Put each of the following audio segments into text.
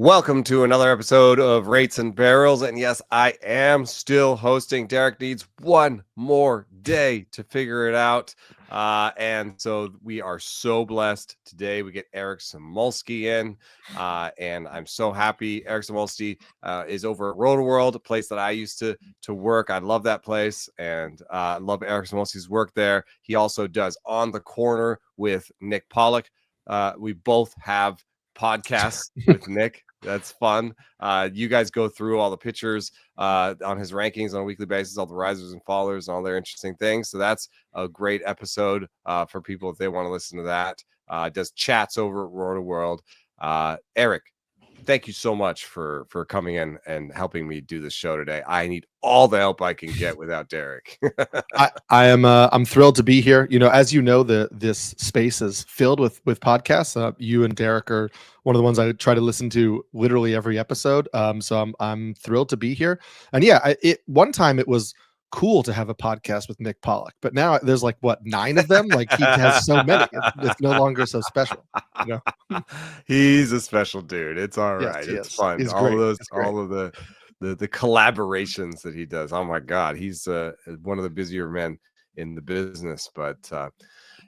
Welcome to another episode of Rates and Barrels. And yes, I am still hosting. Derek needs one more day to figure it out. And so we are so blessed. Today we get Eric Samulski in. And I'm so happy. Eric Samulski is over at Rotoworld, a place that I used to work. I love that place. And I love Eric Samulski's work there. He also does On the Corner with Nick Pollock. We both have podcasts with Nick. That's fun. You guys go through all the pitchers on his rankings on a weekly basis, all the risers and fallers and all their interesting things. So that's a great episode for people if they want to listen to that. Does chats over at Rotoworld. Eric, thank you so much for coming in and helping me do this show today. I need all the help I can get without Derek. I'm thrilled to be here. As you know, this space is filled with podcasts. You and Derek are one of the ones I try to listen to literally every episode. So I'm thrilled to be here. And yeah, one time it was cool to have a podcast with Nick Pollock, but now there's 9 of them. Like he has so many. It's no longer so special. He's a special dude. It's all right. Yes, it's fun. He's all great. of the collaborations that he does. Oh my God, he's one of the busier men in the business. But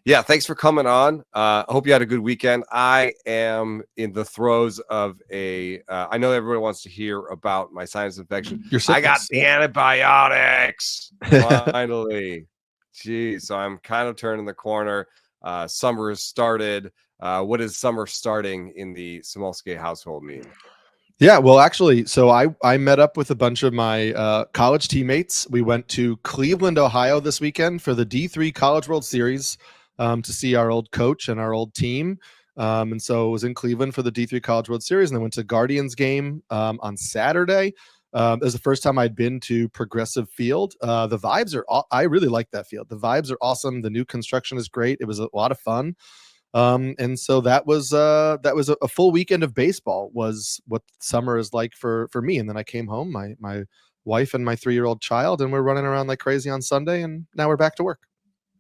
yeah, thanks for coming on. I hope you had a good weekend. I am in the throes of I know everybody wants to hear about my sinus infection. I got the antibiotics finally. Geez, so I'm kind of turning the corner. Summer has started. What is summer starting in the Samulski household mean? Yeah, well, actually, so I met up with a bunch of my college teammates. We went to Cleveland, Ohio this weekend for the D3 College World Series to see our old coach and our old team. And so it was in Cleveland for the D3 College World Series, and then went to Guardians game on Saturday. It was the first time I'd been to Progressive Field. The vibes are I really like that field. The vibes are awesome. The new construction is great. It was a lot of fun. And so that was a full weekend of baseball was what summer is like for me. And then I came home, my wife and my 3-year-old child, and we're running around like crazy on Sunday, and now we're back to work.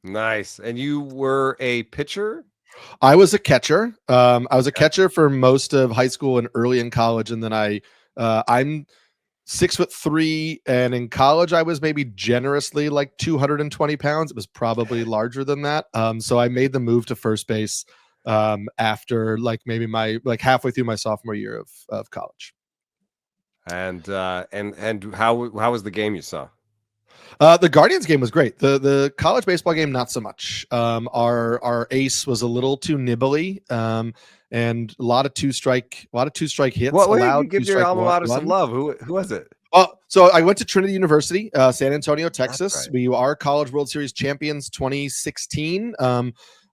Nice. And you were a pitcher? I was a catcher. I was a catcher for most of high school and early in college. And then I'm 6'3", and in college I was maybe generously like 220 pounds. It was probably larger than that. So I made the move to first base after maybe halfway through my sophomore year of college. And how was the game you saw? The Guardians game was great. The college baseball game, not so much. Our ace was a little too nibbly, and a lot of two strike hits. Well, give your alma mater some love. Who was it? So I went to Trinity University, San Antonio, Texas. Right. We are College World Series champions 2016.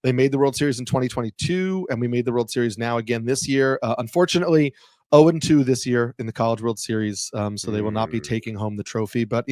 They made the World Series in 2022, and we made the World Series now again this year. Unfortunately, 0-2 this year in the College World Series, so they will not be taking home the trophy. But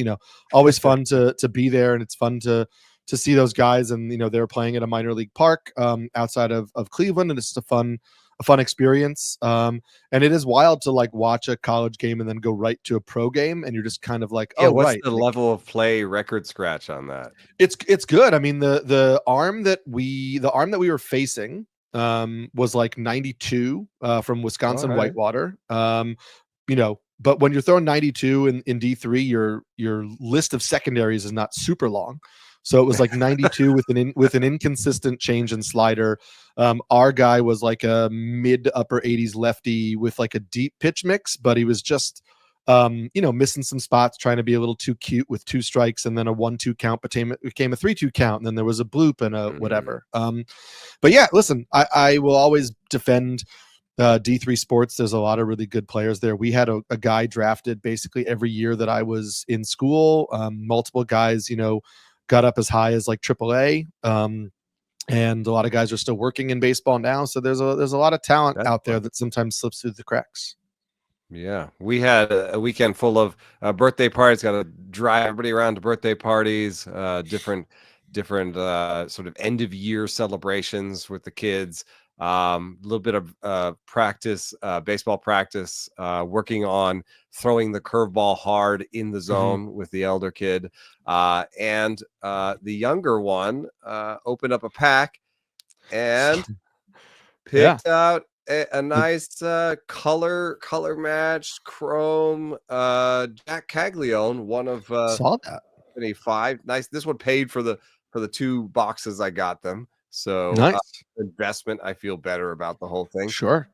always fun to be there, and it's fun to see those guys. And they're playing at a minor league park outside of Cleveland, and it's just a fun experience. And it is wild to watch a college game and then go right to a pro game, and you're just kind of like, oh, what's the level of play record scratch on that? It's good. I mean, the arm that we were facing was like 92 from Wisconsin Whitewater. But when you're throwing 92 in D3, your list of secondaries is not super long. So it was like 92 with an inconsistent change in slider. Our guy was like a mid to upper 80s lefty with like a deep pitch mix, but he was just missing some spots, trying to be a little too cute with 2 strikes, and then a 1-2 count became a 3-2 count, and then there was a bloop and a whatever. But yeah, listen, I will always defend D3 sports. There's a lot of really good players there. We had a guy drafted basically every year that I was in school. Multiple guys, got up as high as like AAA. And a lot of guys are still working in baseball now. So there's a lot of talent out there that sometimes slips through the cracks. Yeah, we had a weekend full of birthday parties. Got to drive everybody around to birthday parties, different sort of end of year celebrations with the kids. A little bit of practice, baseball practice, working on throwing the curveball hard in the zone with the elder kid, and the younger one opened up a pack and picked out a nice color match chrome Jac Caglione, one of saw that. 5. Nice. This one paid for the 2 boxes I got them. So Nice. investment, I feel better about the whole thing. Sure.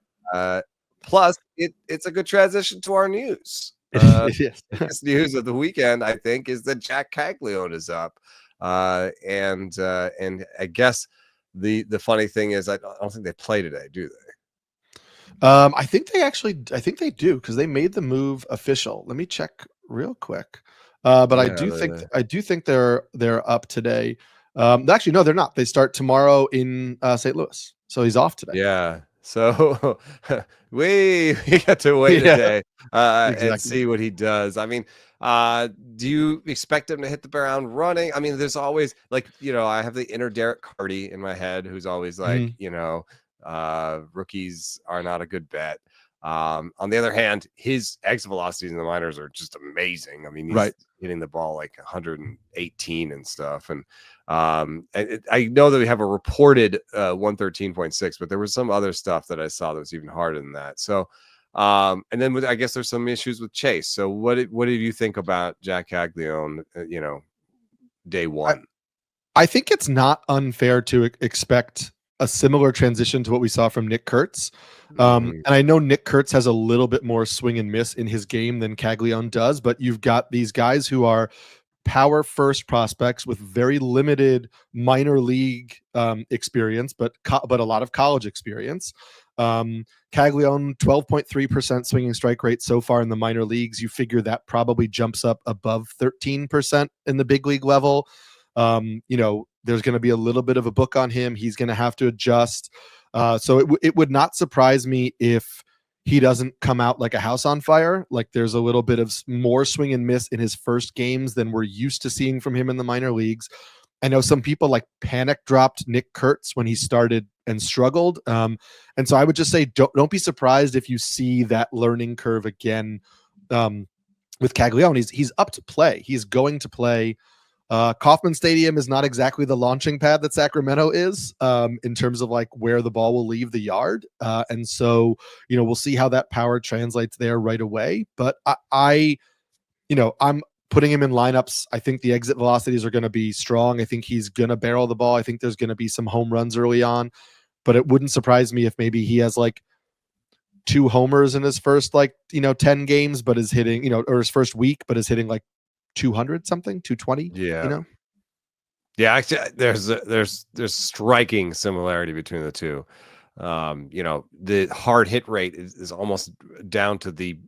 Plus it's a good transition to our news. It is. Biggest news of the weekend, I think, is that Jac Caglione is up. And I guess the funny thing is I don't think they play today, do they? I think they do, because they made the move official. Let me check real quick. But I do think they're up today. Actually, no, they're not. They start tomorrow in St. Louis, so he's off today. Yeah. So we get to wait a day and see what he does. I mean, do you expect him to hit the ground running? I mean, there's always like, I have the inner Derek Carty in my head, who's always like, rookies are not a good bet. On the other hand, his exit velocities in the minors are just amazing. I mean, he's hitting the ball like 118 and stuff. And I know that we have a reported 113.6, but there was some other stuff that I saw that was even harder than that. So, and then I guess there's some issues with Chase. So what do you think about Jac Caglione, day one? I think it's not unfair to expect a similar transition to what we saw from Nick Kurtz. And I know Nick Kurtz has a little bit more swing and miss in his game than Caglione does, but you've got these guys who are power first prospects with very limited minor league experience, but a lot of college experience. Caglione, 12.3% swinging strike rate so far in the minor leagues. You figure that probably jumps up above 13% in the big league level. There's going to be a little bit of a book on him. He's going to have to adjust. So it would not surprise me if he doesn't come out like a house on fire. Like there's a little bit of more swing and miss in his first games than we're used to seeing from him in the minor leagues. I know some people like panic dropped Nick Kurtz when he started and struggled. And so I would just say, don't be surprised if you see that learning curve again with Caglione. He's up to play. He's going to play. Kauffman Stadium is not exactly the launching pad that Sacramento is in terms of like where the ball will leave the yard. And so, we'll see how that power translates there right away. But I'm putting him in lineups. I think the exit velocities are going to be strong. I think he's going to barrel the ball. I think there's going to be some home runs early on, but it wouldn't surprise me if maybe he has like 2 homers in his first 10 games, but is hitting, or his first week, but is hitting like 200 something, 220. Yeah, actually there's striking similarity between the two. The hard hit rate is almost down to the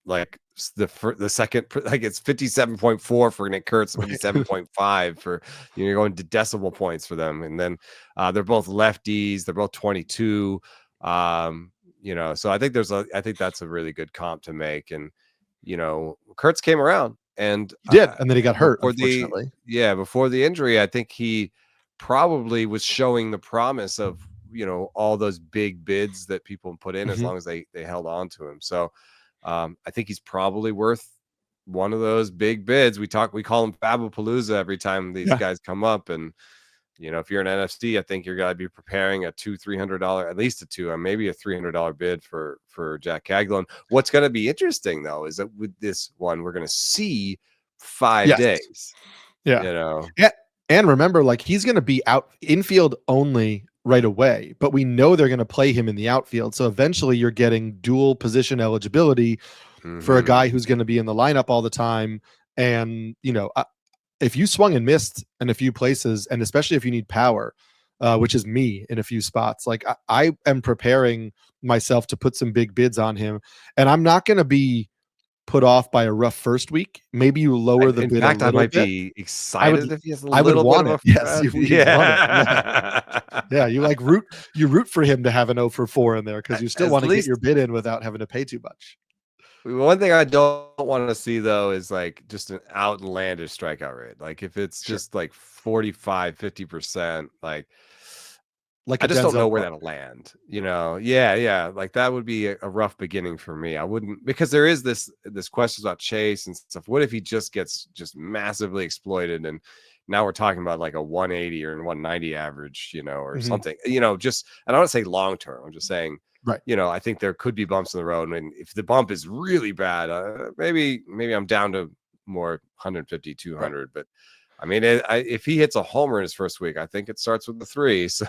second, like it's 57.4 for Nick Kurtz, 57.5 for you're going to decimal points for them. And then they're both lefties, they're both 22. So I think that's a really good comp to make. And Kurtz came around and did, and then he got hurt, unfortunately. Before the injury, I think he probably was showing the promise of all those big bids that people put in as long as they held on to him. So I think he's probably worth one of those big bids. We call him Fabapalooza every time these guys come up. And if you're an NFC, I think you're going to be preparing a $200-$300, at least maybe a $300 bid for Jac Caglione. What's going to be interesting though is that with this one, we're going to see 5 days. Yeah. And remember, like he's going to be out infield only right away, but we know they're going to play him in the outfield. So eventually you're getting dual position eligibility for a guy who's going to be in the lineup all the time. And, if you swung and missed in a few places, and especially if you need power, which is me in a few spots, like I am preparing myself to put some big bids on him, and I'm not going to be put off by a rough first week. Maybe you lower the bid. In fact, I might be excited if he has a little bit of a yes, yeah. You root for him to have an 0 for 4 in there because you still want to get your bid in without having to pay too much. One thing I don't want to see though is like just an outlandish strikeout rate. Like if it's just like 45-50%, like I just don't know where that'll land. Yeah. Like that would be a rough beginning for me. I wouldn't, because there is this question about Chase and stuff. What if he just gets massively exploited and now we're talking about like a 180 or 190 average, or something, and I don't say long term. I'm just saying Right. I think there could be bumps in the road. And if the bump is really bad, maybe I'm down to more 150, 200. Right. But I mean, if he hits a homer in his first week, I think it starts with the 3. So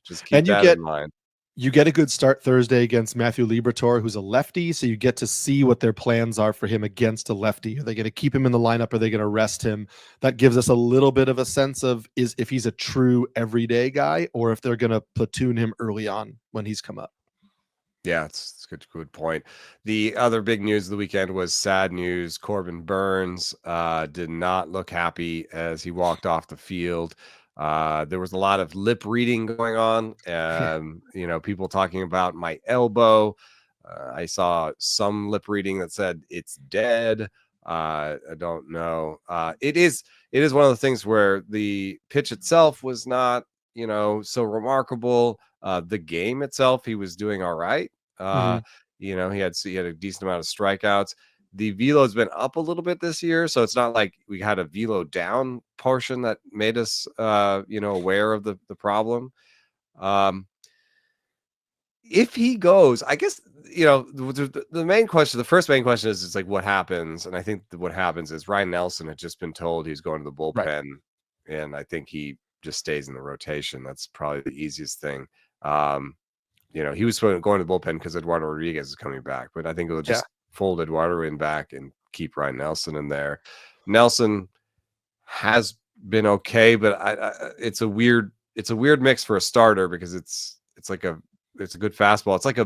just keep that in mind. You get a good start Thursday against Matthew Liberatore, who's a lefty, so you get to see what their plans are for him against a lefty. Are they going to keep him in the lineup? Are they going to rest him? That gives us a little bit of a sense of if he's a true everyday guy or if they're going to platoon him early on when he's come up. Yeah, it's a good point. The other big news of the weekend was sad news. Corbin Burnes did not look happy as he walked off the field. There was a lot of lip reading going on, and people talking about my elbow. I saw some lip reading that said it's dead. I don't know. It is one of the things where the pitch itself was not so remarkable. The game itself, he was doing all right. He had a decent amount of strikeouts. The velo's been up a little bit this year, so it's not like we had a velo down portion that made us aware of the problem. If he goes, I guess the main question, the first main question is like what happens, and I think what happens is Ryan Nelson had just been told he's going to the bullpen, right. And I think he just stays in the rotation. That's probably the easiest thing. He was going to the bullpen because Eduardo Rodriguez is coming back, but I think it'll just fold Eduardo in back and keep Ryan Nelson in there. Nelson has been okay, but it's a weird mix for a starter because it's a good fastball. It's like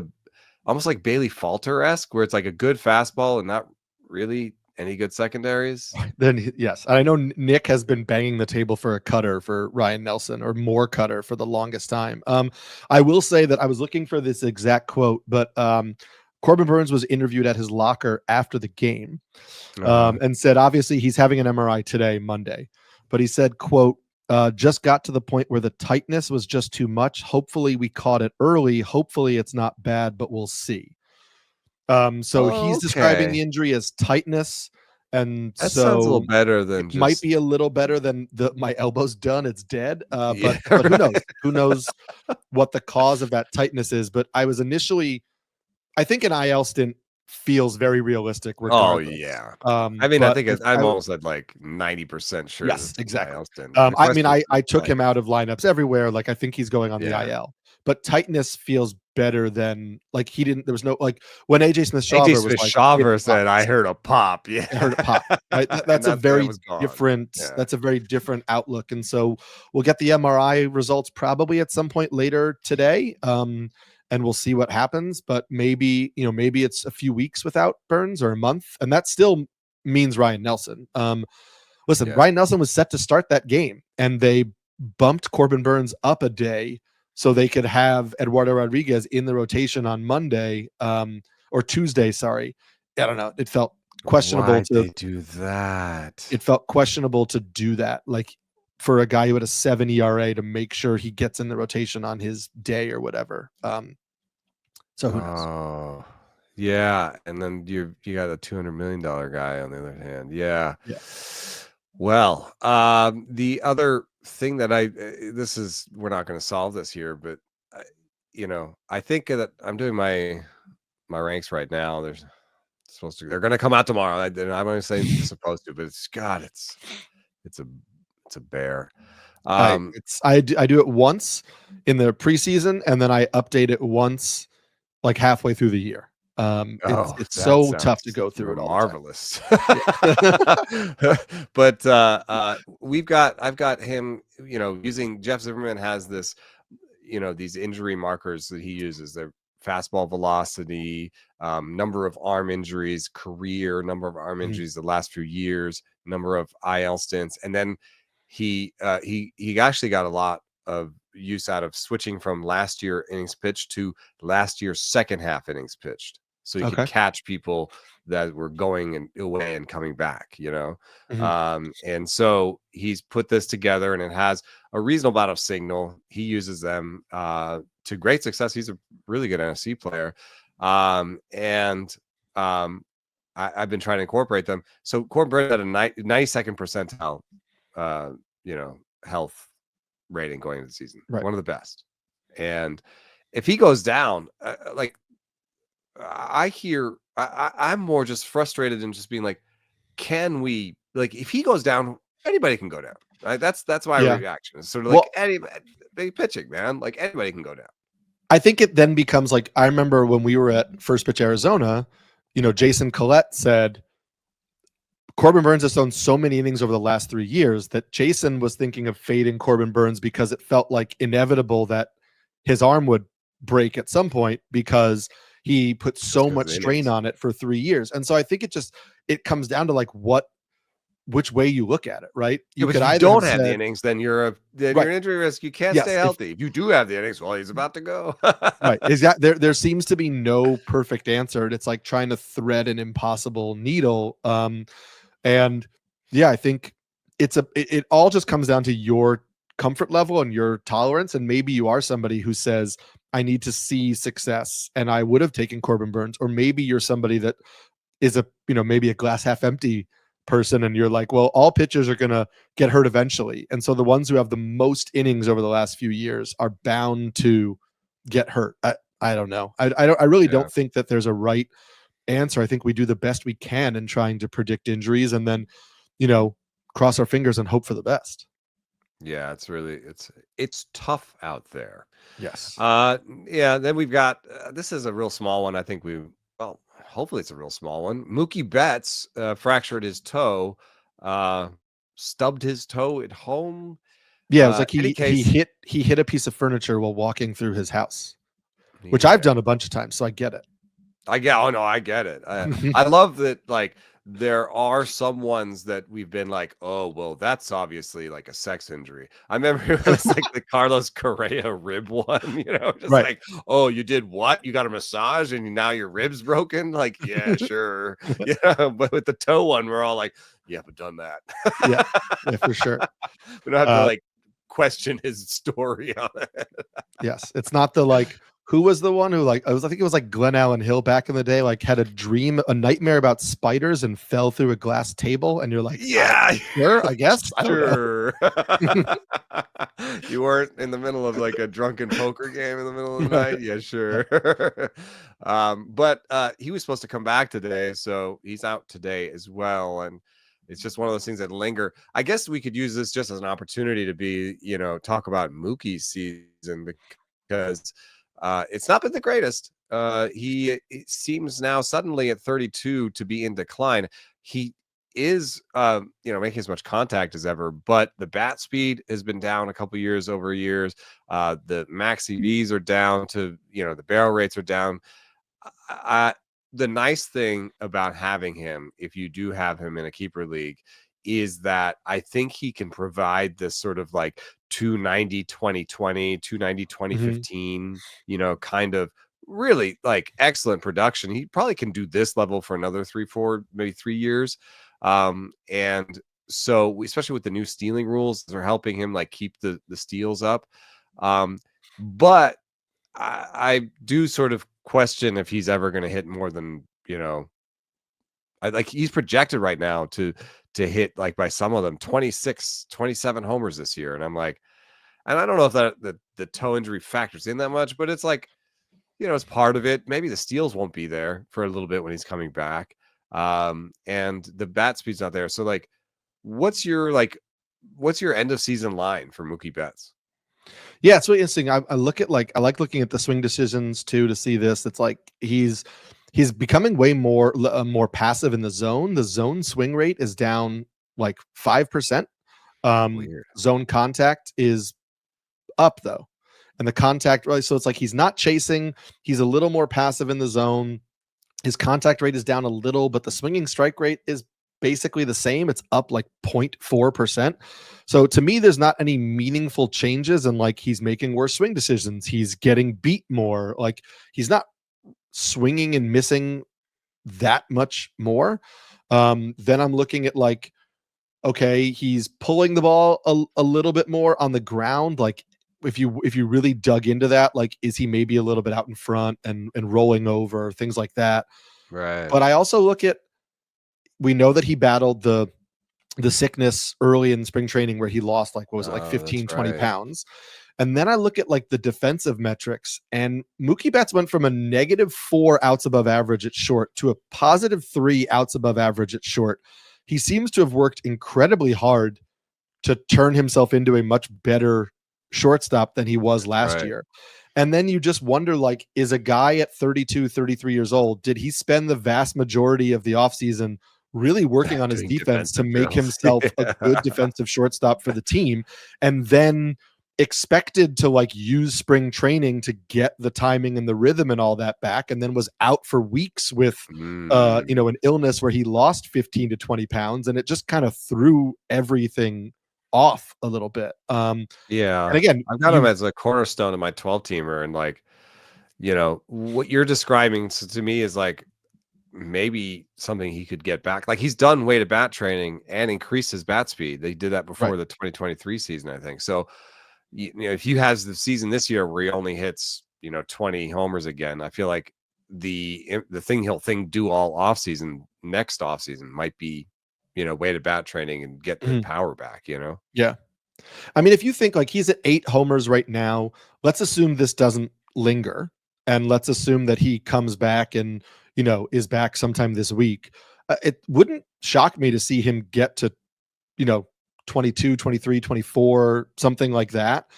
almost like Bailey Falter-esque, where it's like a good fastball and not really any good secondaries. Then yes, I know Nick has been banging the table for a cutter for Ryan Nelson or more cutter for the longest time. I will say that I was looking for this exact quote, but Corbin Burnes was interviewed at his locker after the game and said, obviously he's having an MRI today, Monday, but he said, quote, just got to the point where the tightness was just too much. Hopefully we caught it early. Hopefully it's not bad, but we'll see. He's describing the injury as tightness. And that sounds a little better than might be a little better than my elbow's done. It's dead. But who knows? Who knows what the cause of that tightness is? But I was initially, I think an IL stint feels very realistic. Regardless. Oh yeah. I mean, I think I'm almost at like 90% sure. Yes, exactly. I took him out of lineups everywhere. Like I think he's going on the IL. But tightness feels better than like there was no like when AJ Smith-Shawver said I heard a pop. Yeah, I heard a pop. Right? That's a very different. Yeah. That's a very different outlook. And so we'll get the MRI results probably at some point later today. And we'll see what happens. But maybe it's a few weeks without Burnes or a month, and that still means Ryan Nelson. Ryan Nelson was set to start that game, and they bumped Corbin Burnes up a day so they could have Eduardo Rodriguez in the rotation on Monday or Tuesday. Sorry. I don't know. It felt questionable to do that. It felt questionable to do that. Like for a guy who had a 7 ERA to make sure he gets in the rotation on his day or whatever. So who knows? Oh, yeah. And then you got a $200 million guy on the other hand. Yeah. Well, the other thing that we're not going to solve this here, but I think that I'm doing my ranks right now. They're going to come out tomorrow. I'm going to say it's supposed to, but it's a bear. I do it once in the preseason, and then I update it once like halfway through the year. It's so tough to go through it all. Marvelous. But I've got him, using Jeff Zimmerman has this, these injury markers that he uses. They're fastball velocity, number of arm injuries, career number of arm injuries the last few years, number of IL stints. And then he actually got a lot of use out of switching from last year innings pitched to last year's second half innings pitched. So you could catch people that were going away and coming back, and so he's put this together, and it has a reasonable amount of signal. He uses them to great success. He's a really good NFC player, and I've been trying to incorporate them. So Corbin Burnes had a 92nd percentile, health rating going into the season, right. One of the best, and if he goes down, like I'm more just frustrated and just being like, can we, like, if he goes down, anybody can go down. Right? That's my reaction. It's sort of like any pitching, man. Like anybody can go down. I think it then becomes like, I remember when we were at First Pitch Arizona, Jason Collette said Corbin Burnes has thrown so many innings over the last 3 years that Jason was thinking of fading Corbin Burnes because it felt like inevitable that his arm would break at some point because he put so much strain on it for 3 years. And so I think it comes down to like which way you look at it, right? You could either don't have the innings, then you're an injury risk. You can't stay healthy. If you do have the innings, well, he's about to go. Right. Exactly. There seems to be no perfect answer. It's like trying to thread an impossible needle. And yeah, I think it all just comes down to your comfort level and your tolerance. And maybe you are somebody who says, I need to see success, and I would have taken Corbin Burnes. Or maybe you're somebody that is maybe a glass half empty person, and you're like, well, all pitchers are going to get hurt eventually. And so the ones who have the most innings over the last few years are bound to get hurt. I don't know. I really don't think that there's a right answer. I think we do the best we can in trying to predict injuries, and then, cross our fingers and hope for the best. Yeah, it's tough out there. Yes. Then we've got this is a real small one. I think hopefully it's a real small one. Mookie Betts fractured his toe, stubbed his toe at home. Yeah, it was like he hit a piece of furniture while walking through his house, which I've done a bunch of times, so I get it. I get it. I love that. Like, there are some ones that we've been like, oh, well, that's obviously like a sex injury. I remember it was like the Carlos Correa rib one, just like, oh, you did what? You got a massage and now your rib's broken? Like, yeah, sure. Yeah. But with the toe one, we're all like, yeah, but done that. yeah, for sure. We don't have to like question his story on it. Yes. It's not the like, who was the one who I think it was like Glenn Allen Hill back in the day, like had a nightmare about spiders and fell through a glass table. And you're like, yeah, sure, I guess. Sure. You weren't in the middle of like a drunken poker game in the middle of the night. Yeah, sure. But he was supposed to come back today. So he's out today as well. And it's just one of those things that linger. I guess we could use this just as an opportunity to talk about Mookie's season, because it's not been the greatest. He seems now suddenly at 32 to be in decline. He is, making as much contact as ever, but the bat speed has been down a couple years over years. The max CVs are down to, the barrel rates are down. The nice thing about having him, if you do have him in a keeper league, is that I think he can provide this sort of like 290 2020 290 2015 kind of really like excellent production. He probably can do this level for another 3-4 maybe 3 years, and so especially with the new stealing rules, they're helping him like keep the steals up, but I do sort of question if he's ever going to hit more than like he's projected right now to hit, like by some of them, 26 27 homers this year. And I'm like, and I don't know if the toe injury factors in that much, but it's like, it's part of it. Maybe the steals won't be there for a little bit when he's coming back, and the bat speed's not there. So like, what's your end of season line for Mookie Betts? Yeah, it's really interesting. I like looking at the swing decisions too to see this. It's like he's becoming way more passive in the zone. The zone swing rate is down like 5%. Zone contact is up though, and the contact, right? So it's like he's not chasing. He's a little more passive in the zone. His contact rate is down a little, but the swinging strike rate is basically the same. It's up like 0.4%. So to me, there's not any meaningful changes, and like he's making worse swing decisions. He's getting beat more. Like he's not swinging and missing that much more. Then I'm looking at like, okay, he's pulling the ball a little bit more on the ground. Like if you really dug into that, like, is he maybe a little bit out in front and rolling over, things like that. Right. But I also look at, we know that he battled the sickness early in spring training where he lost like, what was it, like 15, 20 pounds. And then I look at like the defensive metrics, and Mookie Betts went from a -4 outs above average at short to a +3 outs above average at short. He seems to have worked incredibly hard to turn himself into a much better shortstop than he was last year. And then you just wonder, like, is a guy at 32, 33 years old, did he spend the vast majority of the offseason really working on his defense to make himself a good defensive shortstop for the team, and then expected to like use spring training to get the timing and the rhythm and all that back, and then was out for weeks with an illness where he lost 15 to 20 pounds, and it just kind of threw everything off a little bit. And again, I've got him as a cornerstone of my 12-teamer, and like, what you're describing to me is like maybe something he could get back. Like, he's done weighted bat training and increased his bat speed. They did that before the 2023 season, I think. So, if he has the season this year where he only hits 20 homers again, I feel like the thing he'll do all offseason, next offseason, might be weighted bat training and get the power back. Yeah. I mean, if you think like he's at 8 homers right now, let's assume this doesn't linger, and let's assume that he comes back and is back sometime this week. It wouldn't shock me to see him get to 22, 23, 24, something like that.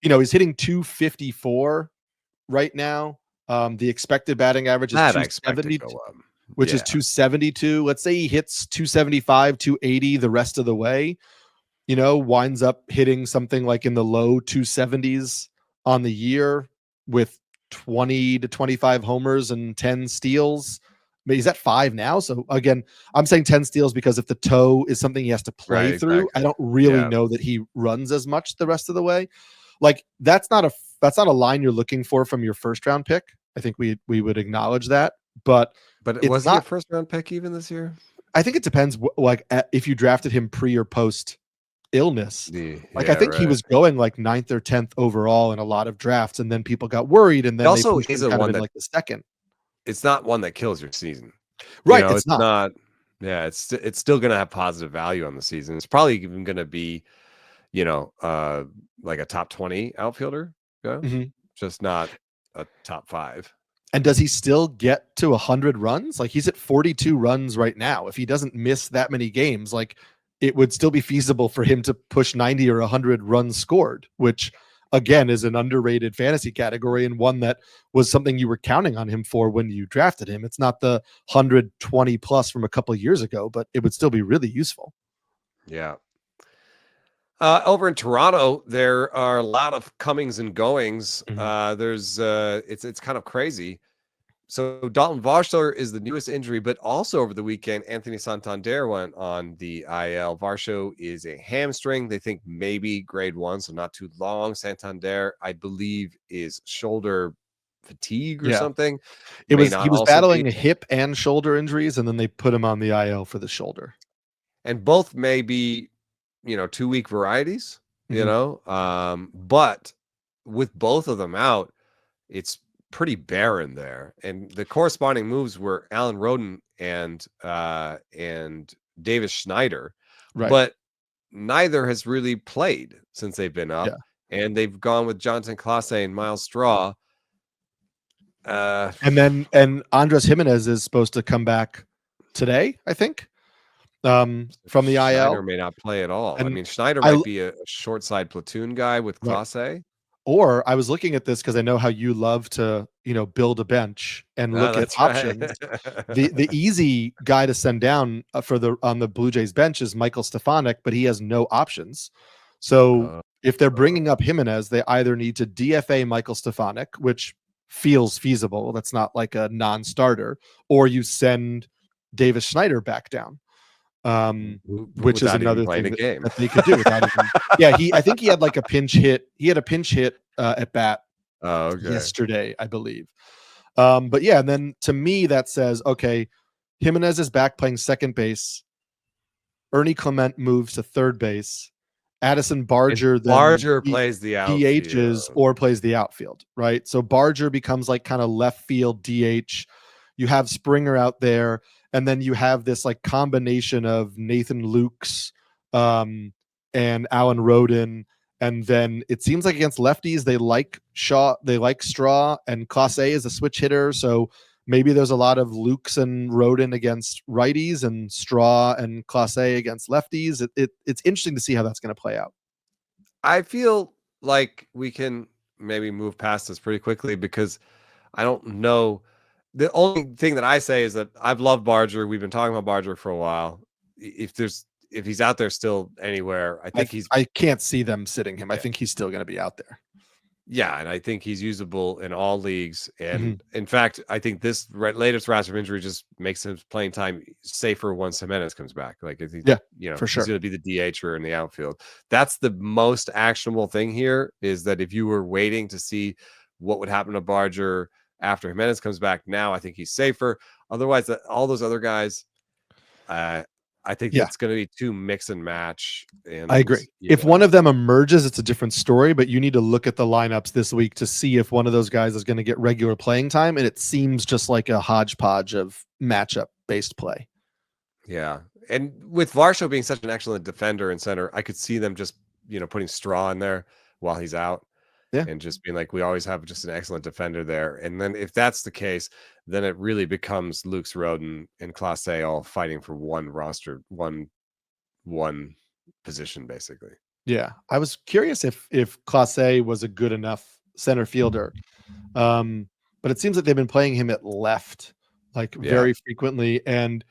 He's hitting 254 right now. The expected batting average is 270, which is 272. Let's say he hits 275, 280 the rest of the way, winds up hitting something like in the low 270s on the year with 20 to 25 homers and 10 steals. I mean, he's at 5 now. So again, I'm saying 10 steals because if the toe is something he has to play through, exactly. I don't really know that he runs as much the rest of the way. Like, that's not a line you're looking for from your first round pick. I think we would acknowledge that, but was he a first round pick even this year? I think it depends. If you drafted him pre or post illness, I think he was going like 9th or 10th overall in a lot of drafts, and then people got worried, and then he also is kind one of in like the second. It's not one that kills your season, right? It's not. Yeah, it's still going to have positive value on the season. It's probably even going to be, like a top 20 outfielder, just not a top 5. And does he still get to 100 runs? Like, he's at 42 runs right now. If he doesn't miss that many games, like, it would still be feasible for him to push 90 or 100 runs scored, which again is an underrated fantasy category, and one that was something you were counting on him for when you drafted him. It's not the 120 plus from a couple of years ago, but it would still be really useful. Yeah. Over in Toronto, there are a lot of comings and goings. There's it's kind of crazy. So Dalton Varsho is the newest injury, but also over the weekend, Anthony Santander went on the IL. Varsho is a hamstring. They think maybe grade 1, so not too long. Santander, I believe, is shoulder fatigue or something. He was battling a hip and shoulder injuries, and then they put him on the IL for the shoulder. And both may be, 2-week varieties, but with both of them out, it's pretty barren there. And the corresponding moves were Alan Roden and Davis Schneider, but neither has really played since they've been up, and they've gone with Jonathan Clase and Miles Straw. And Andres Jimenez is supposed to come back today, I think. From the IL. Schneider may not play at all. And I mean, Schneider might be a short side platoon guy with Clase. Or I was looking at this because I know how you love to, build a bench and look at options. The easy guy to send down on the Blue Jays bench is Michael Stefanik, but he has no options. So if they're bringing up Jimenez, they either need to DFA Michael Stefanik, which feels feasible. That's not like a non-starter, or you send Davis Schneider back down. Which is another thing that they could do without even. I think he had like a pinch hit. He had a pinch hit at bat yesterday, I believe. But yeah, and then to me that says, okay, Jimenez is back playing second base. Ernie Clement moves to third base. Addison Barger plays the outfield. DHs or plays the outfield, right? So Barger becomes like kind of left field DH. You have Springer out there. And then you have this like combination of Nathan Lukes and Alan Roden And then it seems like against lefties, they like Straw, and Clase is a switch hitter. So maybe there's a lot of Lukes and Rodin against righties and Straw and Clase against lefties. It's interesting to see how that's going to play out. I feel like we can maybe move past this pretty quickly because I don't know. The only thing that I say is that I've loved Barger. We've been talking about Barger for a while. If he's out there still anywhere, I think I can't see them sitting him. Yeah. I think he's still going to be out there. Yeah, and I think he's usable in all leagues. And in fact, I think this latest roster injury just makes his playing time safer once Jimenez comes back. Like, if he, for sure, he's going to be the DH or in the outfield. That's the most actionable thing here. Is that if you were waiting to see what would happen to Barger after Jimenez comes back, now I think he's safer. Otherwise, all those other guys, I think it's going to be too mix and match. And I agree. If one of them emerges, it's a different story, but you need to look at the lineups this week to see if one of those guys is going to get regular playing time. And it seems just like a hodgepodge of matchup based play. Yeah. And with Varsho being such an excellent defender and center, I could see them just, putting Straw in there while he's out. Yeah. And just being like, we always have just an excellent defender there. And then if that's the case, then it really becomes Luke's Rodin and Clase all fighting for one roster, one position, basically. Yeah. I was curious if Clase was a good enough center fielder. But it seems like they've been playing him at left, very frequently. And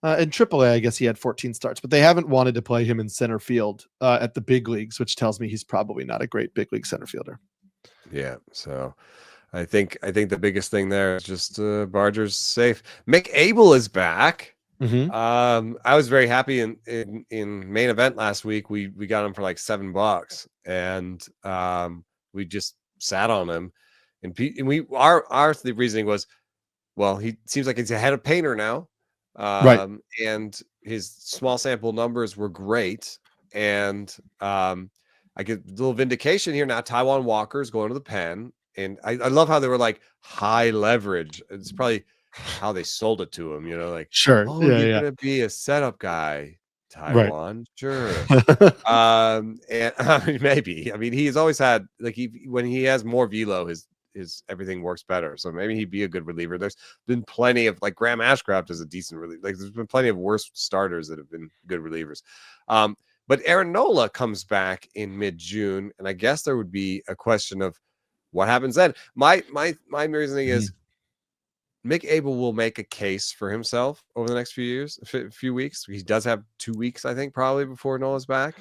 in AAA, I guess he had 14 starts, but they haven't wanted to play him in center field at the big leagues, which tells me he's probably not a great big league center fielder. Yeah, so I think the biggest thing there is just Barger's safe. Mick Abel is back. I was very happy in main event last week. We got him for like $7, and we just sat on him, and the reasoning was, well, he seems like he's ahead of Painter now. Right. And his small sample numbers were great. And I get a little vindication here now. Taiwan Walker's going to the pen. And I love how they were like high leverage. It's probably how they sold it to him, sure. Oh, you're gonna be a setup guy, Taiwan. Right. Sure. And maybe. I mean, he's always had when he has more velo, his everything works better. So maybe he'd be a good reliever. There's been plenty of Graham Ashcraft is a decent reliever. There's been plenty of worse starters that have been good relievers. But Aaron Nola comes back in mid-June, and I guess there would be a question of what happens then. My reasoning is Mick Abel will make a case for himself over the next few weeks. He does have 2 weeks, I think, probably before Nola's back.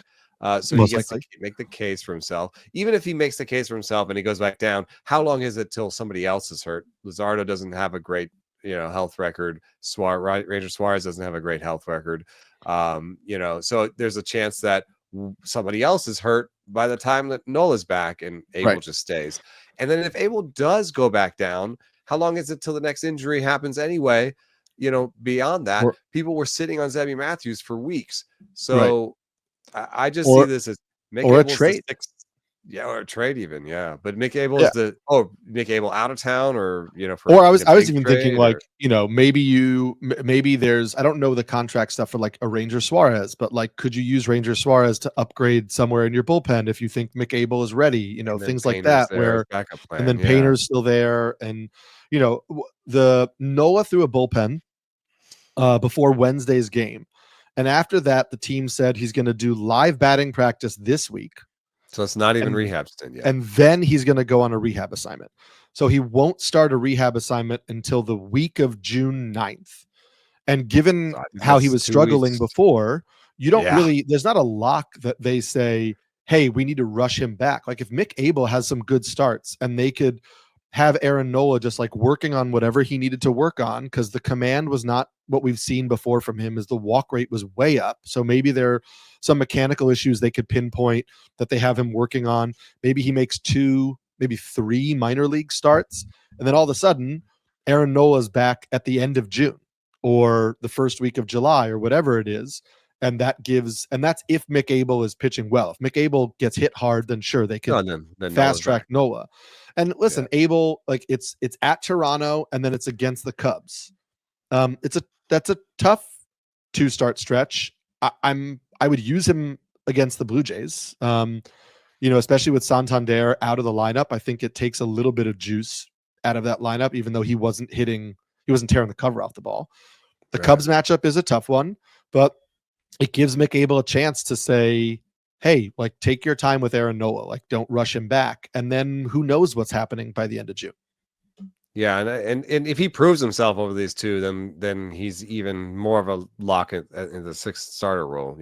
So he gets to make the case for himself. Even if he makes the case for himself and he goes back down, how long is it till somebody else is hurt? Luzardo doesn't have a great, health record. Ranger Suarez doesn't have a great health record. So there's a chance that somebody else is hurt by the time that Nola's back and Abel just stays. And then if Abel does go back down, how long is it till the next injury happens anyway? Beyond that, people were sitting on Zebby Matthews for weeks. So I just see this as Mick or Abel's a trade. Or a trade even. Yeah. But Mick Abel is Mick Abel out of town or, or I was even thinking maybe there's, I don't know the contract stuff for a Ranger Suarez, but could you use Ranger Suarez to upgrade somewhere in your bullpen if you think Mick Abel is ready, things like that, and then Painter's still there. And, the Nola threw a bullpen before Wednesday's game. And after that, the team said he's going to do live batting practice this week. So it's not even rehab stint yet. And then he's going to go on a rehab assignment. So he won't start a rehab assignment until the week of June 9th. And given how he was struggling before, you don't really, there's not a lock that they say, hey, we need to rush him back. If Mick Abel has some good starts and they could have Aaron Nola just working on whatever he needed to work on, because the command was not what we've seen before from him, is the walk rate was way up. So maybe there are some mechanical issues they could pinpoint that they have him working on. Maybe he makes 2, maybe 3 minor league starts. And then all of a sudden, Aaron Nola's back at the end of June or the first week of July or whatever it is. And that's if Mick Abel is pitching well. If Mick Abel gets hit hard, then sure, they can fast track Nola. And listen, Abel, it's at Toronto and then it's against the Cubs. That's a tough 2-start stretch. I would use him against the Blue Jays. especially with Santander out of the lineup, I think it takes a little bit of juice out of that lineup, even though he wasn't tearing the cover off the ball. The Cubs matchup is a tough one, but it gives Mick Abel a chance to say, hey, like, take your time with Aaron Nola, like, don't rush him back. And then who knows what's happening by the end of June. Yeah, and if he proves himself over these two, then he's even more of a lock in the sixth starter role.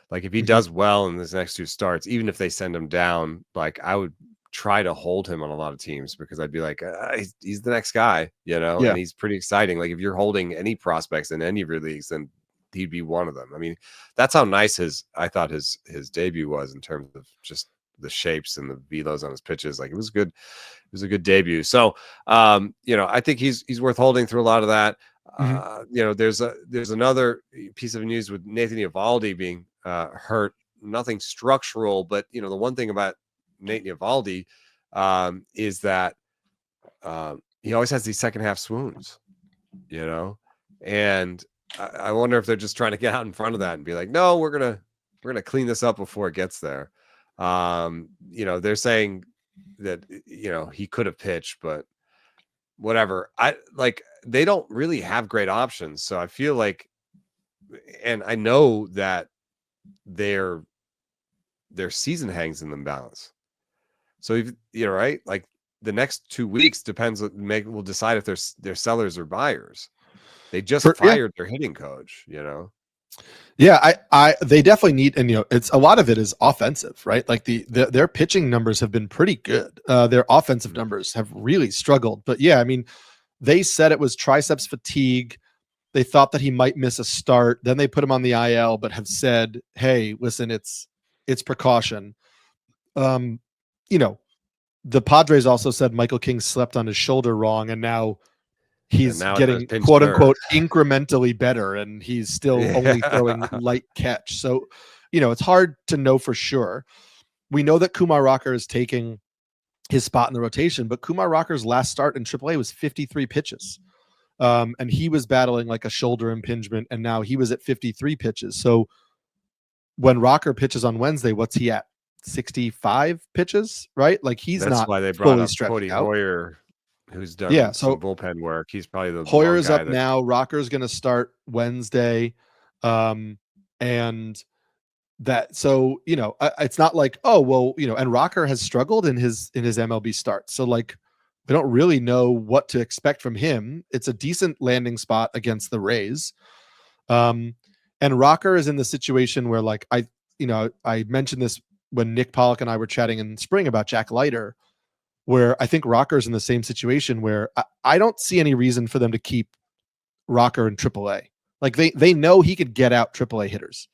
Like if he does well in this next two starts, even if they send him down, like I would try to hold him on a lot of teams because I'd be like, he's the next guy, and he's pretty exciting. Like if you're holding any prospects in any of your leagues, then he'd be one of them. I mean, that's how nice I thought his debut was in terms of just the shapes and the velos on his pitches. Like it was good. It was a good debut. So, I think he's worth holding through a lot of that. There's another piece of news with Nathan Eovaldi being hurt. Nothing structural, but the one thing about Nate Eovaldi is that he always has these second half swoons, and I wonder if they're just trying to get out in front of that and be like, no, we're gonna clean this up before it gets there. They're saying that he could have pitched, but whatever. They don't really have great options, so I feel like, and I know that their season hangs in the balance. So if right, like the next 2 weeks depends. Will decide if they're sellers or buyers. They just fired their hitting coach. Yeah, they definitely need, and it's a lot of it is offensive, right? Like their pitching numbers have been pretty good. Their offensive numbers have really struggled. But yeah, I mean, they said it was triceps fatigue. They thought that he might miss a start. Then they put him on the IL, but have said, hey, listen, it's precaution. The Padres also said Michael King slept on his shoulder wrong, and now he's getting quote unquote incrementally better, and he's still only throwing light catch. So, it's hard to know for sure. We know that Kumar Rocker is taking his spot in the rotation, but Kumar Rocker's last start in AAA was 53 pitches. And he was battling like a shoulder impingement, and now he was at 53 pitches. So when Rocker pitches on Wednesday, what's he at? 65 pitches, right? Like he's That's not why they brought up Cody Hoyer, who's done some bullpen work. He's probably the Hoyer's up now. Rocker's going to start Wednesday, and that. So it's not like and Rocker has struggled in his MLB start. So like we don't really know what to expect from him. It's a decent landing spot against the Rays, and Rocker is in the situation where like I mentioned this when Nick Pollock and I were chatting in spring about Jack Leiter, where I think Rocker's in the same situation where I don't see any reason for them to keep Rocker in AAA. Like they know he could get out AAA hitters.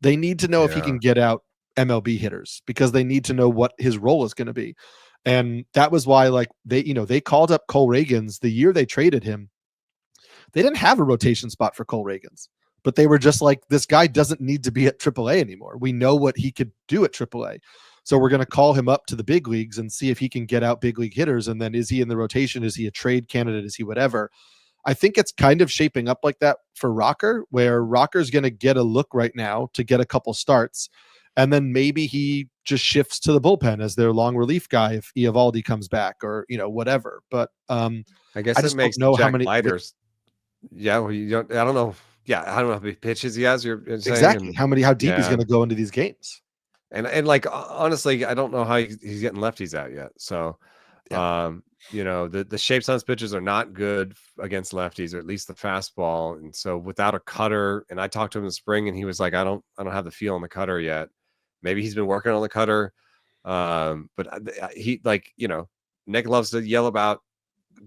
They need to know if he can get out MLB hitters because they need to know what his role is going to be. And that was why like they called up Cole Reagans the year they traded him. They didn't have a rotation spot for Cole Reagans, but they were just like, this guy doesn't need to be at AAA anymore. We know what he could do at AAA. So we're going to call him up to the big leagues and see if he can get out big league hitters. And then is he in the rotation? Is he a trade candidate? Is he whatever? I think it's kind of shaping up like that for Rocker, where Rocker's going to get a look right now to get a couple starts. And then maybe he just shifts to the bullpen as their long relief guy if Eovaldi comes back or, whatever. But I guess it makes know Jack how many Leiter's. Yeah, well, I don't know. Yeah, I don't know how many pitches he has. You're saying, exactly how deep he's going to go into these games. And like honestly, I don't know how he's getting lefties out yet. So, the shapes on his pitches are not good against lefties, or at least the fastball. And so, without a cutter, and I talked to him in the spring, and he was like, I don't have the feel on the cutter yet. Maybe he's been working on the cutter, but he Nick loves to yell about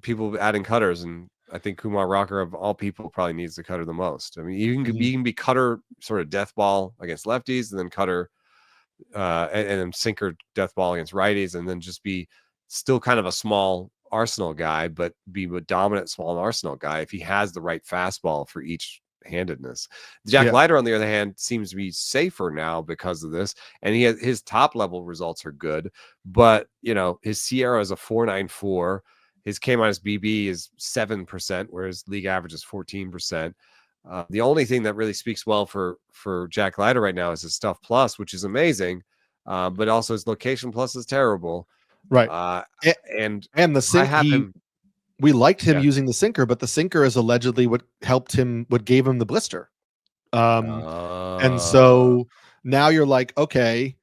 people adding cutters, and I think Kumar Rocker of all people probably needs the cutter the most. I mean, you can be cutter sort of death ball against lefties, and then cutter and then sinker death ball against righties, and then just be still kind of a small arsenal guy, but be a dominant small arsenal guy if he has the right fastball for each handedness. Jack Leiter, on the other hand, seems to be safer now because of this, and his top level results are good, but his Sierra is a 4.94. His K minus BB is 7%, whereas league average is 14%. The only thing that really speaks well for Jack Leiter right now is his Stuff Plus, which is amazing. but also his location plus is terrible. Right. And the I sink, have him. we liked him Yeah. using the sinker, but the sinker is allegedly what gave him the blister. And so now you're like, okay,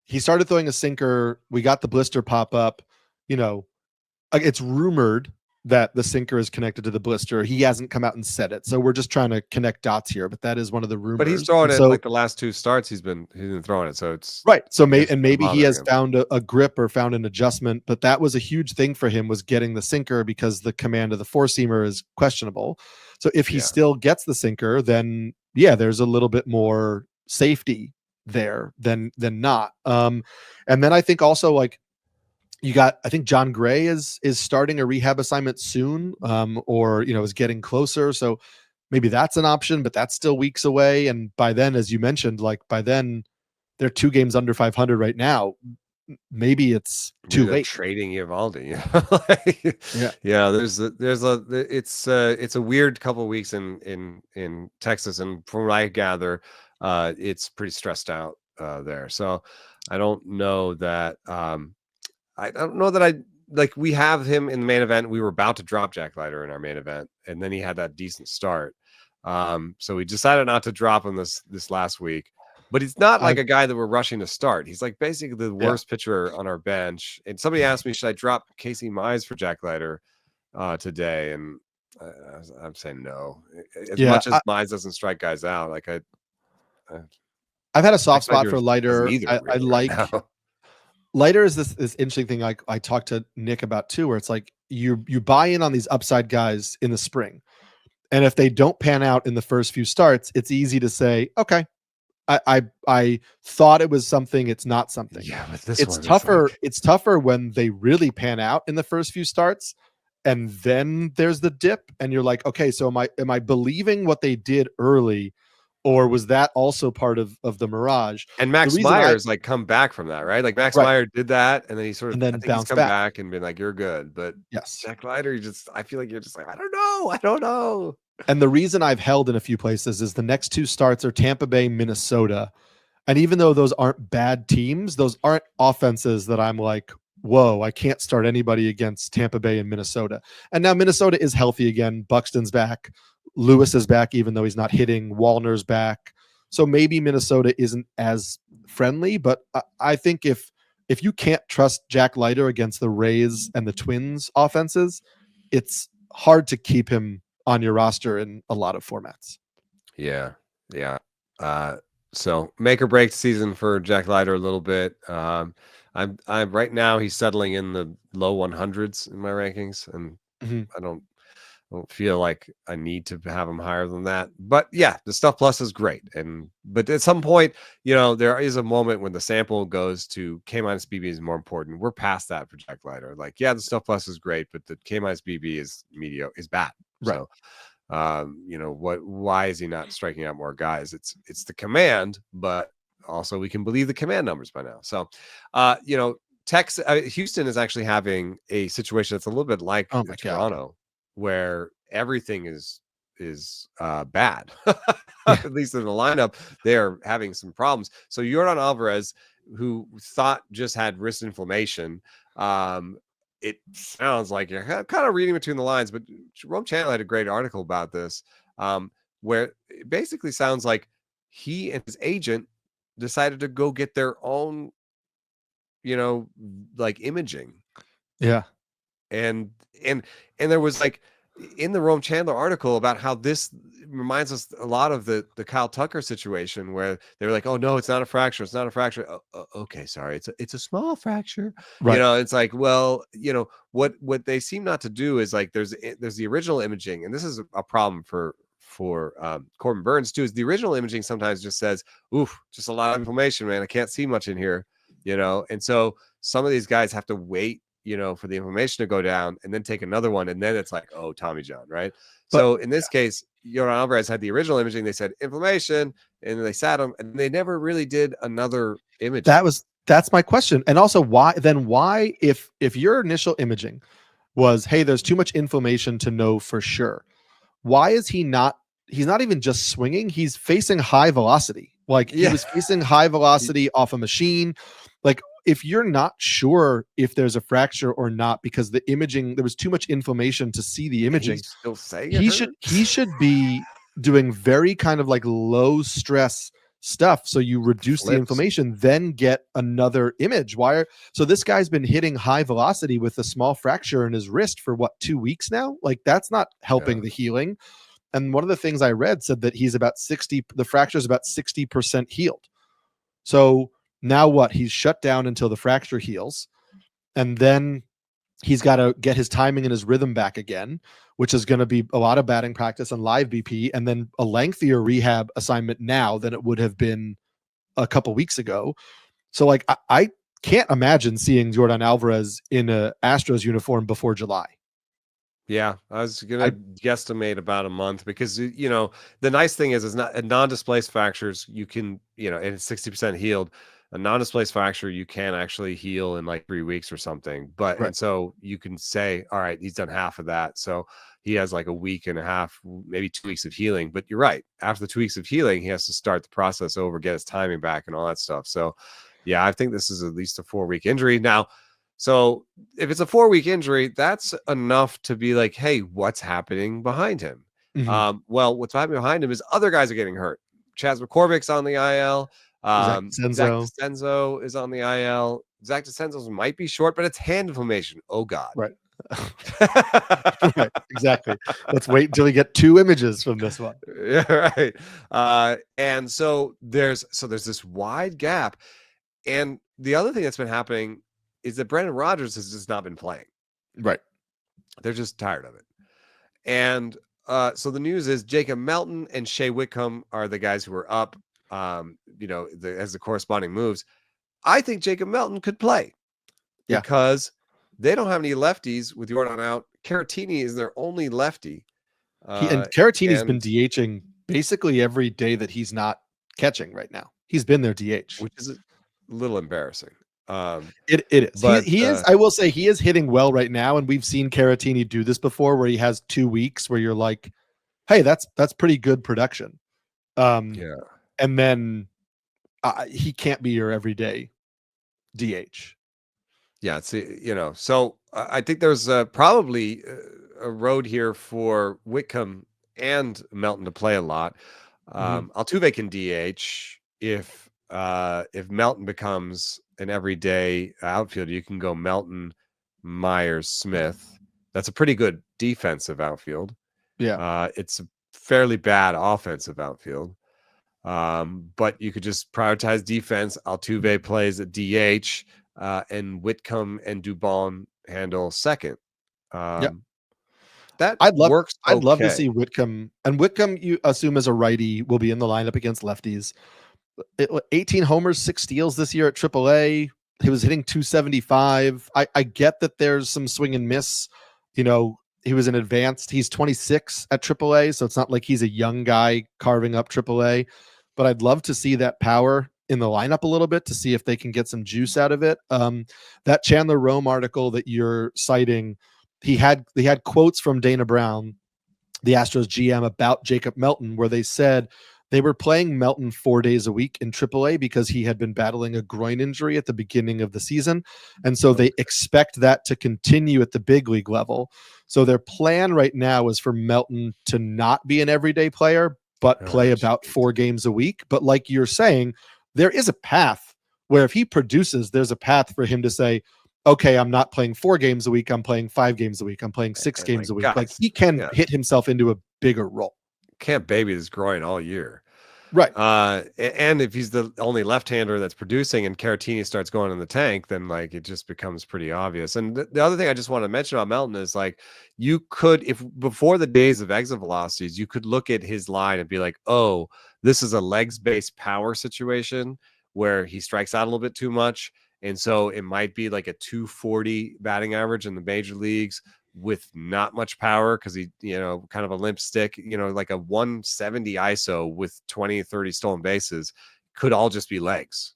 he started throwing a sinker. We got the blister pop up. You know, it's rumored that the sinker is connected to the blister. He hasn't come out and said it, so we're just trying to connect dots here. But that is one of the rumors. But he's throwing it like the last 2 starts. He's been throwing it, so it's right. So maybe he has him. found a grip or found an adjustment. But that was a huge thing for him, was getting the sinker, because the command of the four seamer is questionable. So if he still gets the sinker, then yeah, there's a little bit more safety there than not. And then I think also, like, I think John Gray is starting a rehab assignment soon, or is getting closer. So maybe that's an option, but that's still weeks away. And by then, as you mentioned, by then they're 2 games under 500 right now. Maybe it's too late. Trading Eovaldi. It's a weird couple of weeks in Texas, and from what I gather, it's pretty stressed out there. So I don't know that. We have him in the main event. We were about to drop Jack Leiter in our main event, and then he had that decent start. So we decided not to drop him this last week. But he's not like a guy that we're rushing to start. He's like basically the worst pitcher on our bench. And somebody asked me, should I drop Casey Mize for Jack Leiter today? And I'm saying no. As much as Mize doesn't strike guys out, like I've had a soft spot for Leiter. I like Leiter is this interesting thing I talked to Nick about too, where it's like you buy in on these upside guys in the spring, and if they don't pan out in the first few starts, it's easy to say, okay, I thought it was something, it's not something. Yeah, but this it's tougher. It's tougher when they really pan out in the first few starts, and then there's the dip, and you're like, okay, so am I believing what they did early? Or was that also part of the mirage? And Max Meyer's come back from that, right? Like Max Meyer did that, and then he sort of bounced back and been like, "You're good." But yes, Jack Leiter, I feel like you're just like, I don't know. And the reason I've held in a few places is the next 2 starts are Tampa Bay, Minnesota, and even though those aren't bad teams, those aren't offenses that I'm like, whoa, I can't start anybody against Tampa Bay and Minnesota. And now Minnesota is healthy again. Buxton's back. Lewis is back, even though he's not hitting. Wallner's back. So maybe Minnesota isn't as friendly, but I think if you can't trust Jack Leiter against the Rays and the Twins offenses, it's hard to keep him on your roster in a lot of formats. Yeah. So make or break season for Jack Leiter a little bit. I'm right now he's settling in the low 100s in my rankings, and I don't feel like I need to have him higher than that. But yeah, the Stuff Plus is great. But at some point, there is a moment when the sample goes to K- BB is more important. We're past that for Jack Leiter. Like, yeah, the Stuff Plus is great, but the K- BB is bad. Right. So, why is he not striking out more guys? It's the command, but also we can believe the command numbers by now. So, Houston is actually having a situation that's a little bit like Toronto, where everything is bad. At least in the lineup, they're having some problems. So Yordan Álvarez, who thought just had wrist inflammation, it sounds like you're kind of reading between the lines, but Rome Channel had a great article about this, where it basically sounds like he and his agent decided to go get their own, imaging. Yeah. And there was in the Rome Chandler article about how this reminds us a lot of the Kyle Tucker situation, where they were like, "Oh no, it's not a fracture. It's not a fracture." Okay, sorry, it's a small fracture. Right. It's like, well, what they seem not to do is there's the original imaging, and this is a problem for Corbin Burnes too. Is the original imaging sometimes just says, "Oof, just a lot of inflammation, man. I can't see much in here," and so some of these guys have to wait for the inflammation to go down and then take another one. And then it's like, oh, Tommy John. Right. But, so in this case, Yordan Álvarez had the original imaging. They said inflammation, and they sat him, and they never really did another image. That's my question. And also why, if your initial imaging was, hey, there's too much inflammation to know for sure, why is he's not even just swinging. He's facing high velocity. Like he Yeah. was facing high velocity off a machine. Like if you're not sure if there's a fracture or not because the imaging, there was too much inflammation to see the imaging. He's still saying it He should hurts. he should be doing very kind of like low stress stuff so you reduce the Flips. inflammation, then get another image. So this guy's been hitting high velocity with a small fracture in his wrist for what, 2 weeks now? Like that's not helping the healing. And one of the things I read said that the fracture is about 60% healed. So now what? He's shut down until the fracture heals. And then he's got to get his timing and his rhythm back again, which is going to be a lot of batting practice and live BP, and then a lengthier rehab assignment now than it would have been a couple weeks ago. So like, I can't imagine seeing Yordan Álvarez in a Astros uniform before July. Yeah, I was gonna guesstimate about a month because the nice thing is not non-displaced fractures. You can and it's 60% healed. A non-displaced fracture you can actually heal in like 3 weeks or something. But Right. and so you can say, all right, he's done half of that, so he has like a week and a half, maybe 2 weeks of healing. But you're right. After the 2 weeks of healing, he has to start the process over, get his timing back, and all that stuff. So, yeah, I think this is at least a 4-week injury now. So if it's a 4-week injury, that's enough to be like, hey, what's happening behind him? Mm-hmm. Well, what's happening behind him is other guys are getting hurt. Chas McCormick's on the IL. Zach Zach Senzo. DeCenzo is on the IL. Zach DeCenzo's might be short, but it's hand inflammation. Oh God. Right. Right. Exactly. Let's wait until we get 2 images from this one. Yeah, right. And so there's this wide gap. And the other thing that's been happening is that Brendan Rodgers has just not been playing. Right. They're just tired of it. And so the news is Jacob Melton and Shea Whitcomb are the guys who are up, as the corresponding moves. I think Jacob Melton could play because they don't have any lefties with Yordan out. Caratini is their only lefty. And Caratini's been DHing basically every day that he's not catching right now. He's been their DH. Which is a little embarrassing. It is. But he is. I will say he is hitting well right now, and we've seen Caratini do this before, where he has 2 weeks where you're like, "Hey, that's pretty good production." Yeah, and then he can't be your everyday DH. Yeah, it's So I think there's probably a road here for Whitcomb and Melton to play a lot. Altuve can DH if Melton becomes an everyday outfielder. You can go Melton, Myers, Smith. That's a pretty good defensive outfield. Yeah. It's a fairly bad offensive outfield. But you could just prioritize defense. Altuve plays at DH, and Whitcomb and Dubon handle second. That works. I'd love to see Whitcomb. And Whitcomb, you assume as a righty, will be in the lineup against lefties. 18 homers, 6 steals this year at AAA. He was hitting 275. I get that there's some swing and miss. He was an advanced. He's 26 at AAA, so it's not like he's a young guy carving up AAA. But I'd love to see that power in the lineup a little bit to see if they can get some juice out of it. That Chandler Rome article that you're citing, they had quotes from Dana Brown, the Astros GM, about Jacob Melton, where they said they were playing Melton 4 days a week in AAA because he had been battling a groin injury at the beginning of the season. And so they expect that to continue at the big league level. So their plan right now is for Melton to not be an everyday player, but play about 4 games a week. But like you're saying, there is a path where if he produces, there's a path for him to say, okay, I'm not playing 4 games a week. I'm playing 5 games a week. I'm playing 6 games a week. Like he can hit himself into a bigger role. Can't baby his groin all year. Right. And if he's the only left-hander that's producing and Caratini starts going in the tank, then like it just becomes pretty obvious. And the other thing I just want to mention about Melton is like you could, if before the days of exit velocities, you could look at his line and be like, oh, this is a legs-based power situation where he strikes out a little bit too much. And so it might be like a 240 batting average in the major leagues with not much power because he, kind of a limp stick, like a 170 ISO with 20, 30 stolen bases could all just be legs,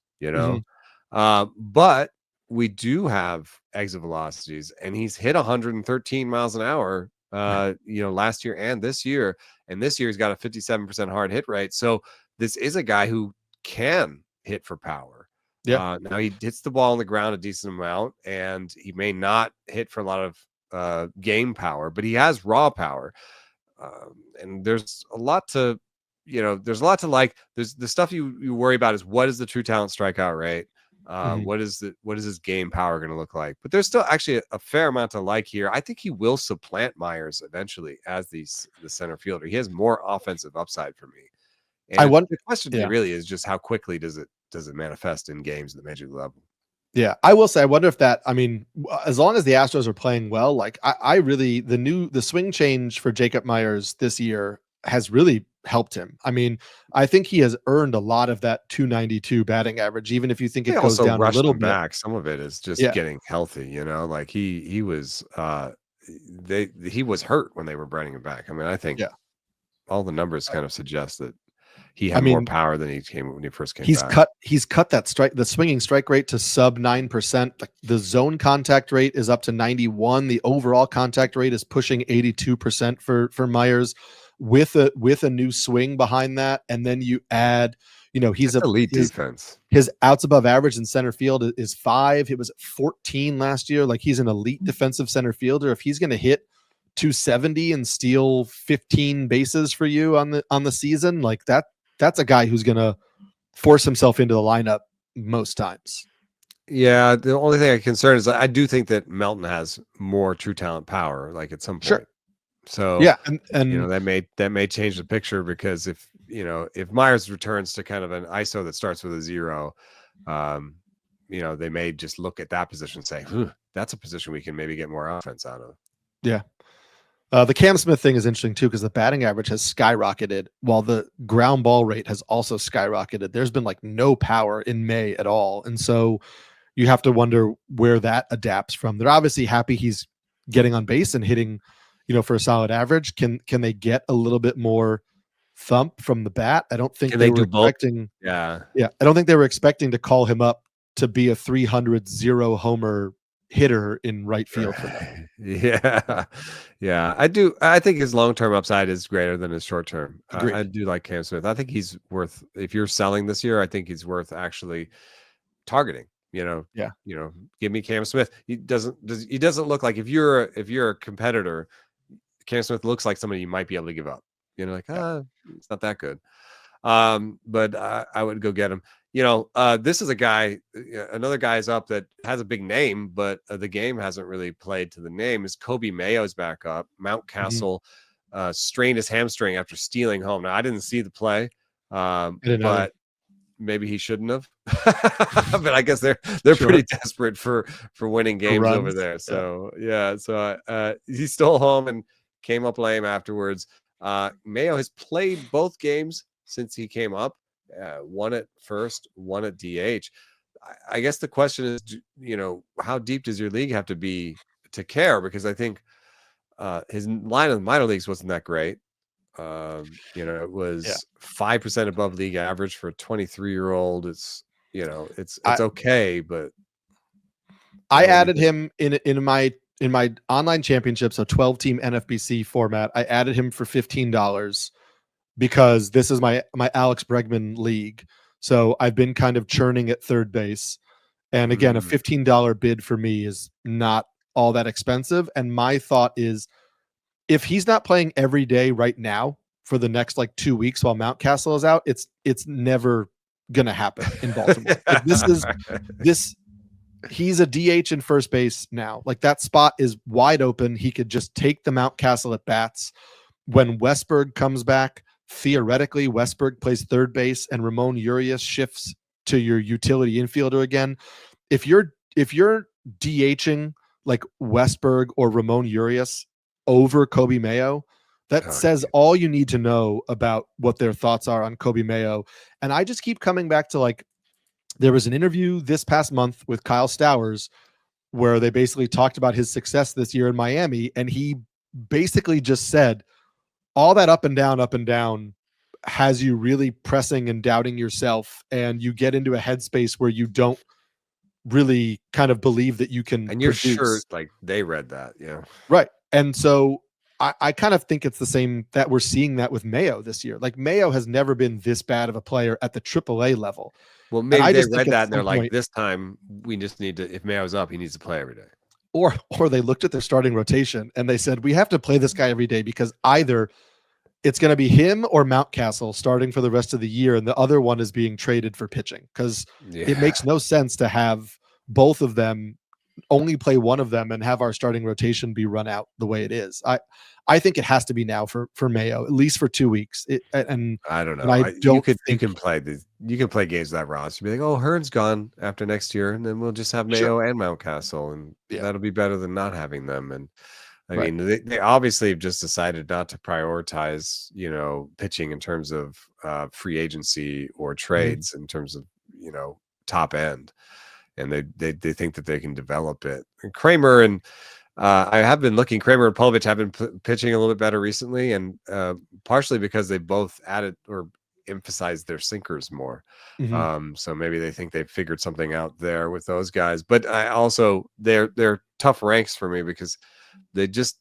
But we do have exit velocities and he's hit 113 miles an hour, last year and this year. And this year he's got a 57% hard hit rate. So this is a guy who can hit for power. Yeah. Now he hits the ball on the ground a decent amount, and he may not hit for a lot of game power, but he has raw power. And there's a lot to, there's a lot to like. There's the stuff you worry about is what is the true talent strikeout rate? What is his game power going to look like? But there's still actually a fair amount to like here. I think he will supplant Myers eventually as the center fielder. He has more offensive upside for me. And the question really is just how quickly does it manifest in games at the major league level? Yeah, I will say, I wonder if that, I mean, as long as the Astros are playing well, like I really, the swing change for Jacob Myers this year has really helped him. I mean, I think he has earned a lot of that 292 batting average, even if you think it goes down a little bit. Back. Some of it is just getting healthy, like he was, he was hurt when they were bringing him back. I mean, I think all the numbers kind of suggest that he had more power than when he first came back. He's cut the swinging strike rate to sub 9%. The zone contact rate is up to 91. The overall contact rate is pushing 82% for Myers with a new swing behind that. And then you add, he's elite defense. His outs above average in center field is 5. It was 14 last year. Like, he's an elite defensive center fielder. If he's going to hit 270 and steal 15 bases for you on the season, like that's a guy who's going to force himself into the lineup most times. Yeah. The only thing I'm concerned is I do think that Melton has more true talent power, like at some point. Sure. So yeah. And that may change the picture, because if Myers returns to kind of an ISO that starts with a 0, they may just look at that position and say, that's a position we can maybe get more offense out of. Yeah. The Cam Smith thing is interesting too, because the batting average has skyrocketed while the ground ball rate has also skyrocketed. There's been like no power in May at all. And so you have to wonder where that adapts from. They're obviously happy he's getting on base and hitting, for a solid average. Can they get a little bit more thump from the bat? I don't think they were expecting. Yeah. I don't think they were expecting to call him up to be a 300 0 homer hitter in right field for them. Yeah. I think his long-term upside is greater than his short-term. I do like Cam Smith. I think he's worth, if you're selling this year, I think he's worth actually targeting. Give me Cam Smith. He doesn't look like, if you're a competitor, Cam Smith looks like somebody you might be able to give up. It's not that good. But I would go get him. This is a guy, another guy is up that has a big name, but the game hasn't really played to the name. Is Coby Mayos back up? Mountcastle strained his hamstring after stealing home. Now, I didn't see the play, but maybe he shouldn't have. But I guess they're pretty desperate for winning games over there. So so he stole home and came up lame afterwards. Mayo has played both games since he came up. One at first, one at DH. I guess the question is, how deep does your league have to be to care? Because I think his line in the minor leagues wasn't that great. It was 5% above league average for a 23-year-old. It's okay, but I added him in my online championship, so 12-team NFBC format. I added him for $15. Because this is my Alex Bregman league. So I've been kind of churning at third base. And again, a $15 bid for me is not all that expensive. And my thought is, if he's not playing every day right now for the next 2 weeks while Mountcastle is out, it's never gonna happen in Baltimore. He's a DH in first base now. That spot is wide open. He could just take the Mountcastle at bats. When Westberg comes back, theoretically, Westberg plays third base and Ramon Urias shifts to your utility infielder again. If you're DHing Westberg or Ramon Urias over Coby Mayo, that says all you need to know about what their thoughts are on Coby Mayo. And I just keep coming back to there was an interview this past month with Kyle Stowers where they basically talked about his success this year in Miami. And he basically just said, all that up and down has you really pressing and doubting yourself, and you get into a headspace where you don't really kind of believe that you can. And you're sure they read that, yeah, right. And so I kind of think it's the same that we're seeing that with Mayo this year. Like Mayo has never been this bad of a player at the AAA level. Well, maybe they read think that and they're like, this time we just need to, if Mayo's up, he needs to play every day. Or they looked at their starting rotation and they said, we have to play this guy every day because either it's going to be him or Mountcastle starting for the rest of the year, and the other one is being traded for pitching, because it makes no sense to have both of them, only play one of them and have our starting rotation be run out the way it is. I think it has to be now for Mayo, at least for 2 weeks. And I don't know. You can play games that roster. Be like, oh, Hearn's gone after next year, and then we'll just have Mayo and Mountcastle, and that'll be better than not having them. And I mean, they obviously have just decided not to prioritize, pitching in terms of free agency or trades in terms of, top end. And they think that they can develop it. And Kramer and I have been looking. Kramer and Povich have been pitching a little bit better recently, and partially because they both added or emphasized their sinkers more. So maybe they think they've figured something out there with those guys. But I also they're tough ranks for me because they just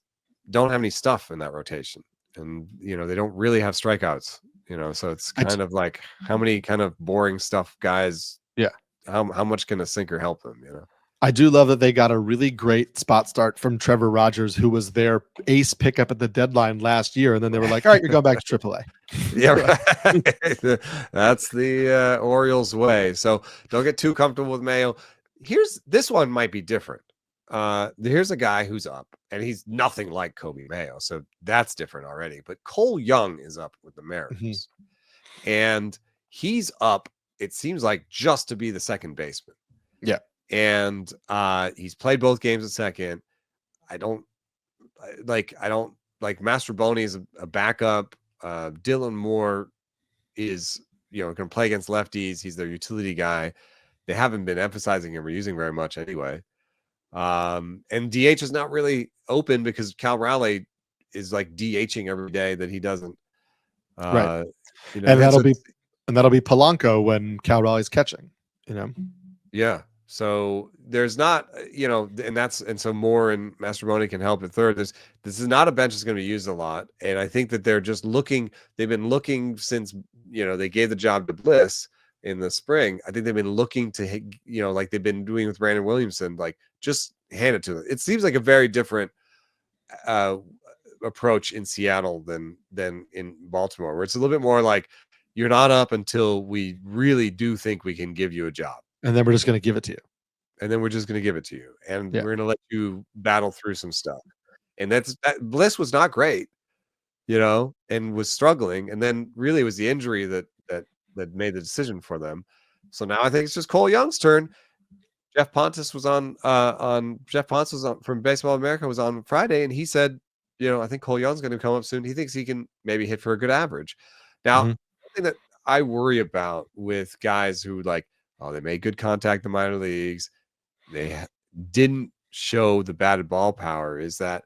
don't have any stuff in that rotation, and they don't really have strikeouts. So it's kind of like how many kind of boring stuff guys. Yeah. How much can a sinker help them? I do love that they got a really great spot start from Trevor Rogers, who was their ace pickup at the deadline last year. And then they were like, all right, you're going back to AAA. Yeah, right. That's the Orioles way. So don't get too comfortable with Mayo. This one might be different. Here's a guy who's up, and he's nothing like Coby Mayo. So that's different already. But Cole Young is up with the Mariners. And he's up, it seems like, just to be the second baseman. Yeah. And he's played both games at second. I don't like Mastroboni is a backup. Dylan Moore is going to play against lefties. He's their utility guy. They haven't been emphasizing him or using very much anyway. And DH is not really open because Cal Raleigh is like DHing every day that he doesn't. Right. And that'll be Polanco when Cal Raleigh's catching. Yeah. So there's not, and so Moore and Mastroboni can help at third. This is not a bench that's going to be used a lot. And I think that they're just they've been looking since, they gave the job to Bliss in the spring. I think they've been looking to, like they've been doing with Brandon Williamson, like just hand it to them. It seems like a very different approach in Seattle than in Baltimore, where it's a little bit more like you're not up until we really do think we can give you a job. And then we're just going to give it to you. And we're going to let you battle through some stuff. And Bliss was not great, and was struggling. And then really it was the injury that made the decision for them. So now I think it's just Cole Young's turn. Jeff Pontus was on from Baseball America was on Friday, and he said, I think Cole Young's going to come up soon. He thinks he can maybe hit for a good average. Now, something that I worry about with guys who they made good contact in the minor leagues, they didn't show the batted ball power, is that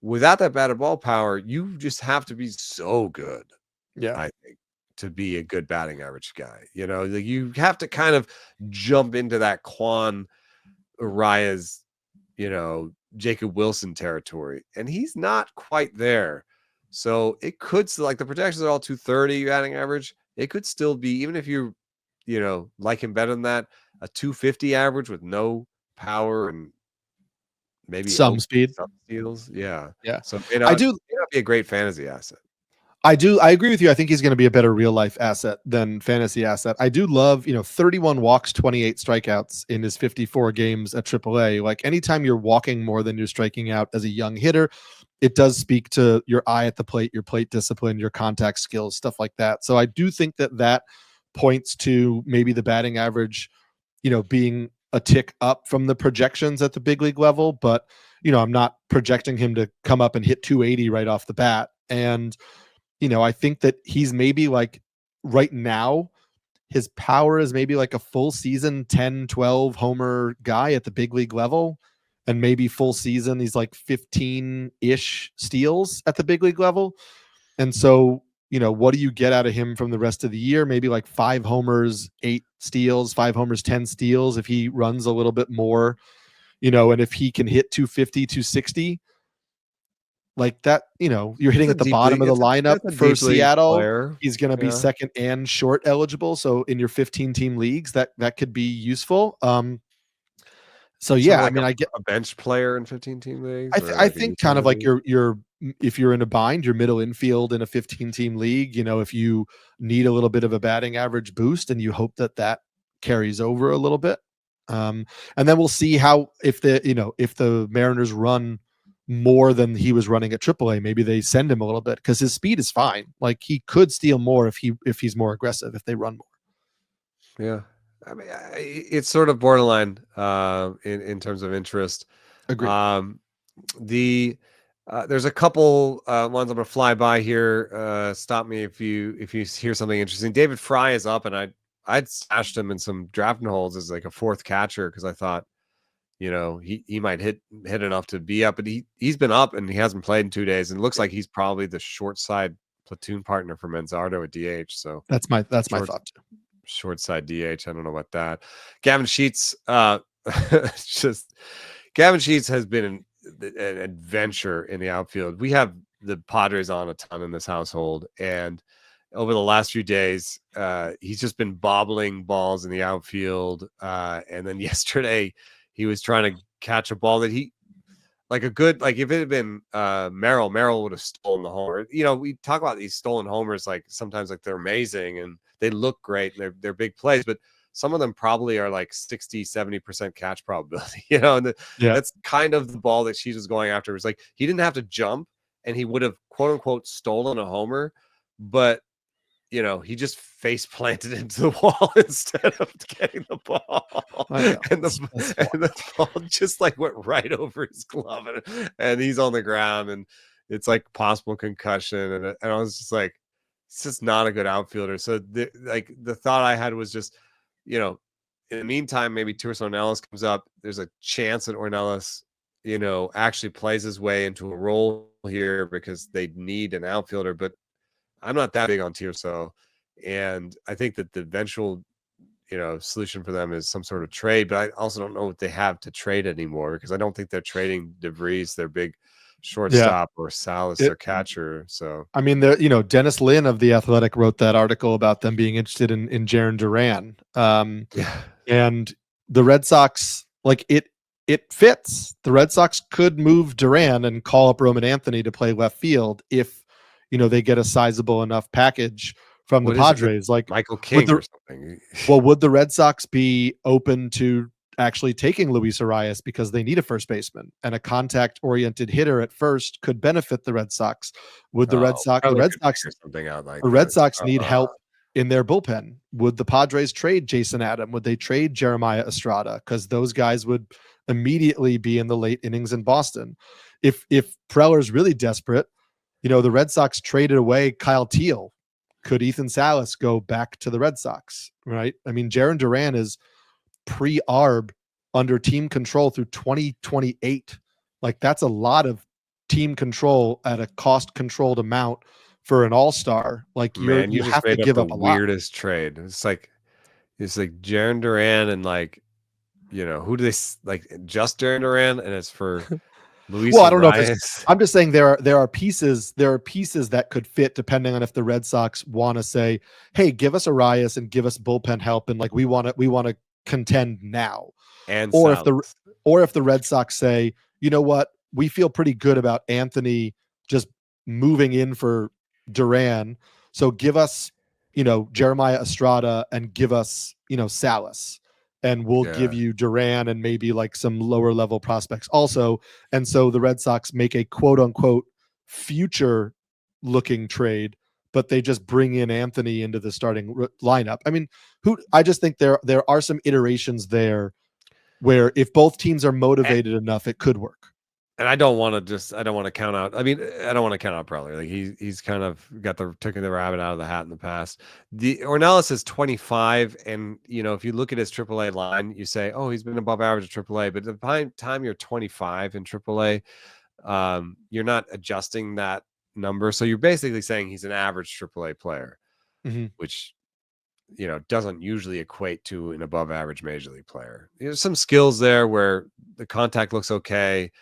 without that batted ball power, you just have to be so good. Yeah. I think to be a good batting average guy, you have to kind of jump into that Quan Arias, Jacob Wilson territory, and he's not quite there. So it could still, the projections are all 230 batting average. It could still be, even if you like him better than that, a 250 average with no power and maybe some speed, some steals. Yeah. So I do not be a great fantasy asset. I agree with you. I think he's going to be a better real life asset than fantasy asset. I do love, 31 walks, 28 strikeouts in his 54 games at AAA. Like anytime you're walking more than you're striking out as a young hitter, it does speak to your eye at the plate, your plate discipline, your contact skills, stuff like that. So I do think that points to maybe the batting average, being a tick up from the projections at the big league level. But, I'm not projecting him to come up and hit 280 right off the bat. And, I think that he's maybe right now, his power is maybe a full season 10, 12 homer guy at the big league level. And maybe full season, he's 15-ish steals at the big league level. And so, what do you get out of him from the rest of the year? Maybe 5 homers, 8 steals, 5 homers, 10 steals. If he runs a little bit more, and if he can hit 250, 260, like that, you're hitting at the bottom of the lineup for Seattle. Player. He's going to be second and short eligible. So in your 15-team leagues, that could be useful. So yeah, like I get a bench player in 15-team leagues. I think kind of like your if you're in a bind, your middle infield in a 15-team league, if you need a little bit of a batting average boost and you hope that carries over a little bit. And then we'll see how if the Mariners run more than he was running at AAA, maybe they send him a little bit because his speed is fine. Like he could steal more if he's more aggressive, if they run more. Yeah. I mean, it's sort of borderline in terms of interest. Agreed. There's a couple ones I'm gonna fly by here. Stop me if you hear something interesting. David Fry is up, and I'd stashed him in some drafting holes as like a fourth catcher because I thought, he might hit enough to be up, but he's been up and he hasn't played in 2 days, and it looks like he's probably the short side platoon partner for Manzardo at DH. So that's my thought too. Short side DH. I don't know about that. Gavin Sheets, Gavin Sheets has been an adventure in the outfield. We have the Padres on a ton in this household, and over the last few days, he's just been bobbling balls in the outfield. And then yesterday, he was trying to catch a ball that if it had been Merrill would have stolen the homer. We talk about these stolen homers like sometimes like they're amazing and they look great and they're big plays, but some of them probably are like 60-70% catch probability, and that's kind of the ball that she was going after. It was like he didn't have to jump and he would have quote unquote stolen a homer, but he just face planted into the wall instead of getting the ball. And the ball just like went right over his glove and he's on the ground and it's like possible concussion. And I was just like, it's just not a good outfielder. So the thought I had was just, in the meantime, maybe Tirso Ornelas comes up. There's a chance that Ornelas, actually plays his way into a role here because they need an outfielder, but I'm not that big on Tirso. And I think that the eventual, solution for them is some sort of trade, but I also don't know what they have to trade anymore because I don't think they're trading DeVries, their big shortstop, or Salas, their catcher. So Dennis Lin of The Athletic wrote that article about them being interested in Jarren Duran. And the Red Sox, like it fits. The Red Sox could move Duran and call up Roman Anthony to play left field if they get a sizable enough package from the Padres, like Michael King or something. Well, would the Red Sox be open to actually taking Luis Arias because they need a first baseman and a contact-oriented hitter at first could benefit the Red Sox? Would the Red Sox need help in their bullpen? Would the Padres trade Jason Adam? Would they trade Jeremiah Estrada? Because those guys would immediately be in the late innings in Boston. If Preller's really desperate, the Red Sox traded away Kyle Teal. Could Ethan Salas go back to the Red Sox? Right. I mean, Jarren Duran is pre-ARB under team control through 2028. Like that's a lot of team control at a cost-controlled amount for an all-star. Like you have to give up a lot. Weirdest trade. It's like Jarren Duran and who do they like? Just Jarren Duran, and it's for. Luis I don't know if I'm just saying there are pieces that could fit depending on if the Red Sox want to say, hey, give us Arias and give us bullpen help and like we want to contend now. And or if the Red Sox say, you know what, we feel pretty good about Anthony just moving in for Duran, so give us Jeremiah Estrada and give us Salas. And we'll give you Duran and maybe like some lower level prospects also. And so the Red Sox make a quote unquote future looking trade, but they just bring in Anthony into the starting lineup. I mean, I just think there are some iterations there where if both teams are motivated enough, it could work. And I don't want to count out. I mean, I don't want to count out Preller. Like he's kind of taken the rabbit out of the hat in the past. The Ornelas is 25, and if you look at his AAA line, you say, oh, he's been above average at AAA. But at the time you're 25 in AAA, you're not adjusting that number, so you're basically saying he's an average AAA player, which doesn't usually equate to an above average major league player. There's some skills there where the contact looks okay.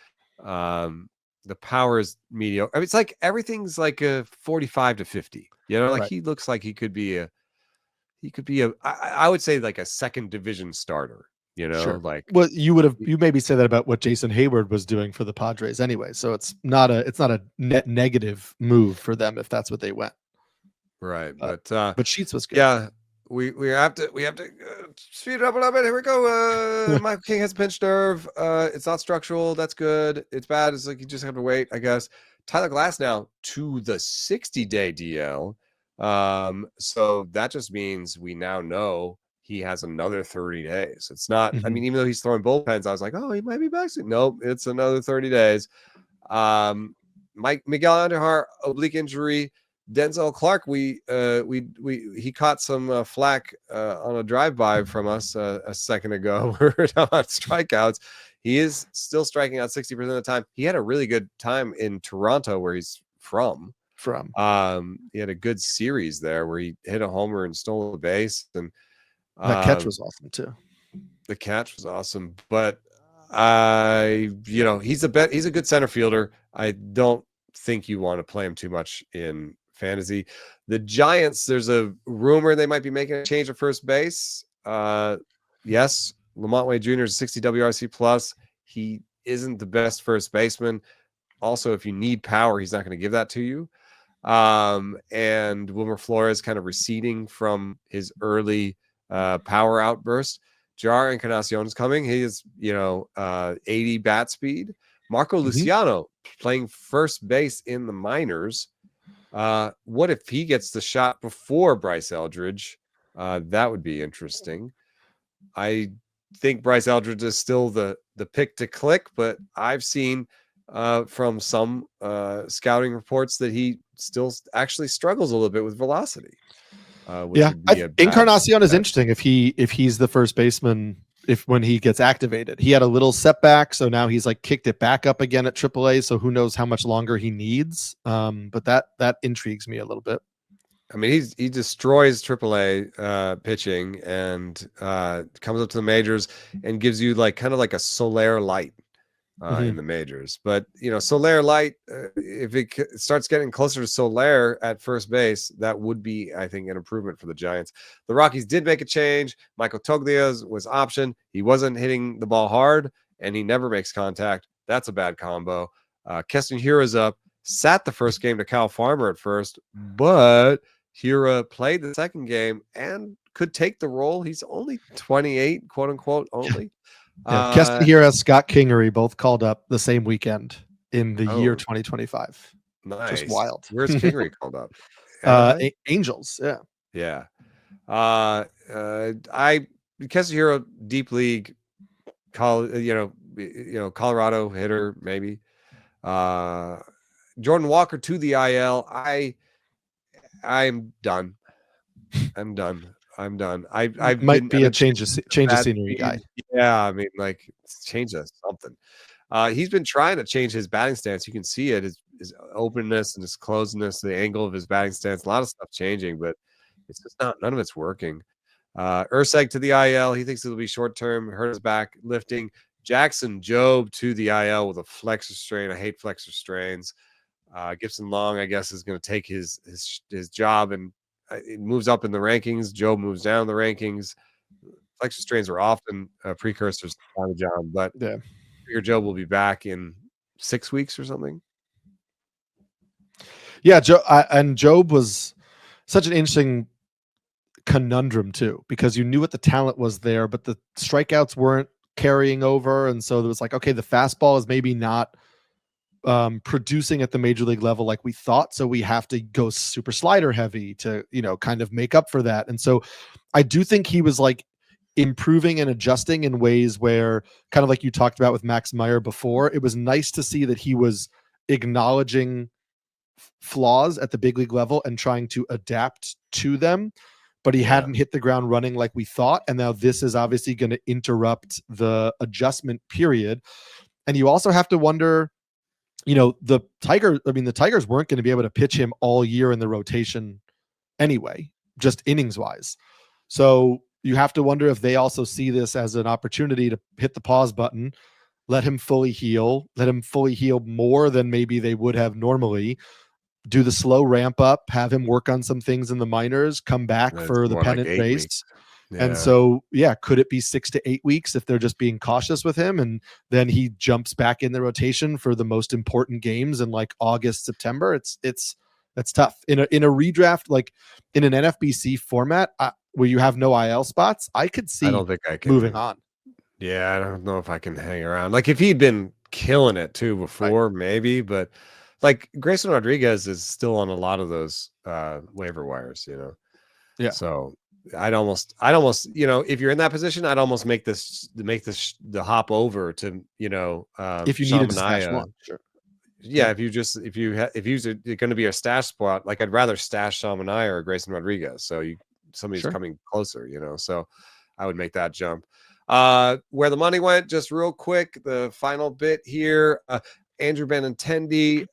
the power is mediocre. I mean, it's like everything's like a 45 to 50. You know, like Right. he looks like he could be I would say like a second division starter. You know, Sure. like Well, you maybe say that about what Jason Hayward was doing for the Padres anyway. So it's not a net negative move for them if that's what they went. right, But Sheets was good. yeah, we have to speed it up a little bit. Here we go. Michael King has a pinched nerve. It's not structural. That's good. It's bad. It's like you just have to wait, I guess. Tyler Glass now to the 60-day DL. So that just means we now know he has another 30 days. It's not. I mean, even though he's throwing bullpens, I was like, oh, he might be back soon. Nope, it's another 30 days. Miguel Andujar oblique injury. Denzel Clark, he caught some flack on a drive-by from us a second ago. We were talking about strikeouts. He is still striking out 60% of the time. He had a really good time in Toronto, where he's from. He had a good series there where he hit a homer and stole a base, and that catch was awesome too. The catch was awesome, but he's a good center fielder. I don't think you want to play him too much in fantasy. The Giants, there's a rumor they might be making a change at first base. Yes, Lamont Wade Jr. is 60 WRC plus. He isn't the best first baseman. Also, if you need power, he's not going to give that to you. And Wilmer Flores kind of receding from his early power outburst. Jar Encarnacion is coming. He is, 80 bat speed. Marco Luciano playing first base in the minors. What if he gets the shot before Bryce Eldridge? That would be interesting. I think Bryce Eldridge is still the pick to click, but I've seen from some scouting reports that he still actually struggles a little bit with velocity. Encarnacion is interesting if he's the first baseman when he gets activated. He had a little setback, so now he's like kicked it back up again at AAA. So who knows how much longer he needs? But that intrigues me a little bit. I mean, he destroys AAA pitching and comes up to the majors and gives you kind of like a Soler light in the majors. But Soler light, if it starts getting closer to Soler at first base, that would be, I think, an improvement for the Giants. The Rockies did make a change. Michael Toglia's was option. He wasn't hitting the ball hard, and he never makes contact. That's a bad combo. Keston Hiura's up. Sat the first game to Kyle Farmer at first, but Hiura played the second game and could take the role. He's only 28, quote unquote, only. Keston Hiura, Scott Kingery both called up the same weekend in the year 2025. Nice. Just wild. Where's Kingery called up? Angels. Yeah. Keston Hiura, deep league, Colorado hitter, maybe. Jordan Walker to the IL. I'm done. I might be a change of scenery guy. Yeah, I mean, change of something. He's been trying to change his batting stance. You can see it, his openness and his closeness, the angle of his batting stance. A lot of stuff changing, but it's just none of it's working. Urseg to the IL. He thinks it'll be short term. Hurt his back lifting. Jackson Jobe to the IL with a flexor strain. I hate flexor strains. Gibson Long, I guess, is going to take his job, and it moves up in the rankings. Joe moves down the rankings. Flexor strains are often precursors to Tommy John, but your Joe will be back in 6 weeks or something. Yeah, and Jobe was such an interesting conundrum too, because you knew what the talent was there, but the strikeouts weren't carrying over, and so there was okay, the fastball is maybe not producing at the major league level like we thought, so we have to go super slider heavy to kind of make up for that. And so I do think he was improving and adjusting in ways where, kind of like you talked about with Max Meyer before, it was nice to see that he was acknowledging flaws at the big league level and trying to adapt to them, but he hadn't hit the ground running like we thought. And now this is obviously going to interrupt the adjustment period. And you also have to wonder, the Tigers weren't going to be able to pitch him all year in the rotation anyway, just innings wise. So you have to wonder if they also see this as an opportunity to hit the pause button, let him fully heal, more than maybe they would have normally. Do the slow ramp up, have him work on some things in the minors, come back It's for the more like pennant 8 weeks. race. And Yeah. so, could it be 6 to 8 weeks if they're just being cautious with him? And then he jumps back in the rotation for the most important games in like August, September. That's tough in a redraft, like in an NFBC format where you have no IL spots. I could see I don't think I can moving on. Yeah, I don't know if I can hang around. Like if he'd been killing it too before, maybe, but like Grayson Rodriguez is still on a lot of those waiver wires, Yeah. So I'd almost, if you're in that position, I'd almost make the hop over to, If you needed to stash one, sure. Yeah, if you're going to be a stash spot, like I'd rather stash Shamanaya or Grayson Rodriguez. So somebody's coming closer, So I would make that jump. Where the money went, just real quick, the final bit here. Andrew Benintendi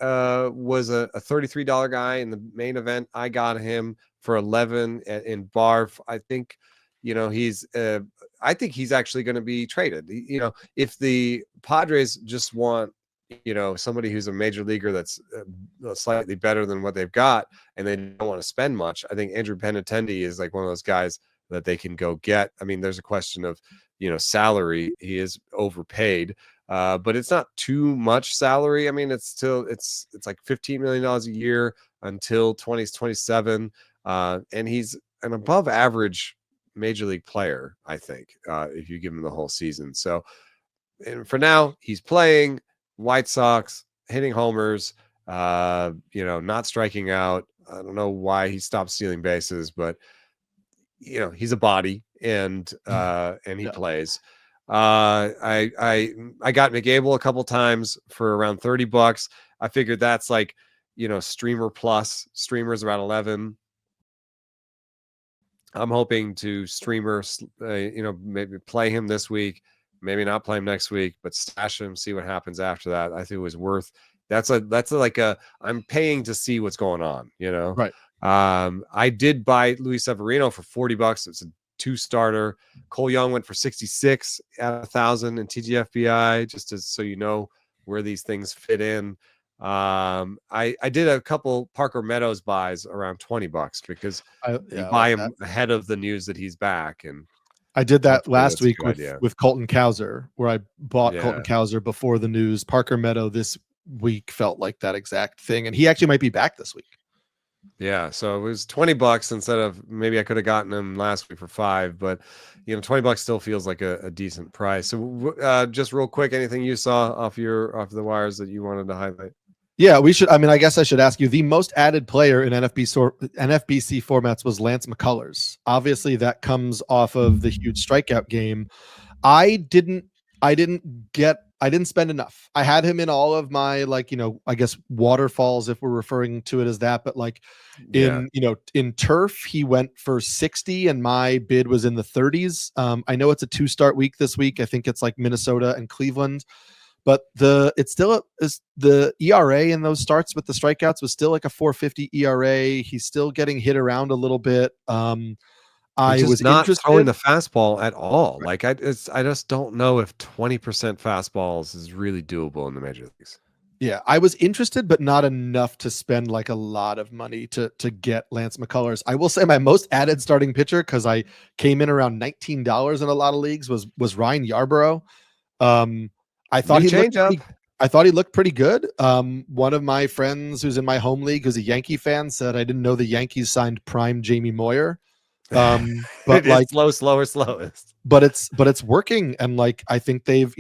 was a $33 guy in the main event. I got him for 11 in BARF. I think, I think he's actually going to be traded. If the Padres just want, somebody who's a major leaguer that's slightly better than what they've got, and they don't want to spend much, I think Andrew Benintendi is like one of those guys that they can go get. I mean, there's a question of, salary. He is overpaid, but it's not too much salary. I mean, it's like $15 million a year until 2027. And he's an above average major league player, I think, if you give him the whole season. So, and for now, he's playing White Sox, hitting homers, not striking out. I don't know why he stopped stealing bases, but he's a body and he plays. I got Mick Abel a couple times for around $30. I figured that's like, streamer plus. Streamer's around 11. I'm hoping to streamer, maybe play him this week, maybe not play him next week, but stash him, see what happens after that. I think it was worth. I'm paying to see what's going on, Right. I did buy Luis Severino for $40. It's a 2-starter. Cole Young went for 66 at 1,000 in TGFBI, just so you know where these things fit in. I did a couple Parker Meadows buys around $20 because you buy him ahead of the news that he's back. And I did that last week with Colton Cowser, where I bought Colton Cowser before the news. Parker Meadow this week felt like that exact thing, and he actually might be back this week. Yeah, so it was $20 instead of, maybe I could have gotten him last week for $5, but $20 still feels like a decent price. So just real quick, anything you saw off the wires that you wanted to highlight? Yeah, we should. I mean, I guess I should ask you. The most added player in NFBC formats was Lance McCullers. Obviously, that comes off of the huge strikeout game. I didn't spend enough. I had him in all of my, I guess waterfalls, if we're referring to it as that, but in turf, he went for 60 and my bid was in the 30s. I know it's a 2-start week this week. I think it's like Minnesota and Cleveland, but the ERA in those starts with the strikeouts was still like a 4.50 ERA. He's still getting hit around a little bit. I was not interested. throwing the fastball at all. Right. Like I just don't know if 20% fastballs is really doable in the major leagues. Yeah, I was interested, but not enough to spend like a lot of money to get Lance McCullers. I will say my most added starting pitcher, because I came in around $19 in a lot of leagues, was Ryan Yarbrough. I thought he looked pretty good. One of my friends who's in my home league, who's a Yankee fan, said I didn't know the Yankees signed prime Jamie Moyer. But like slowest. But it's working, and like I think they've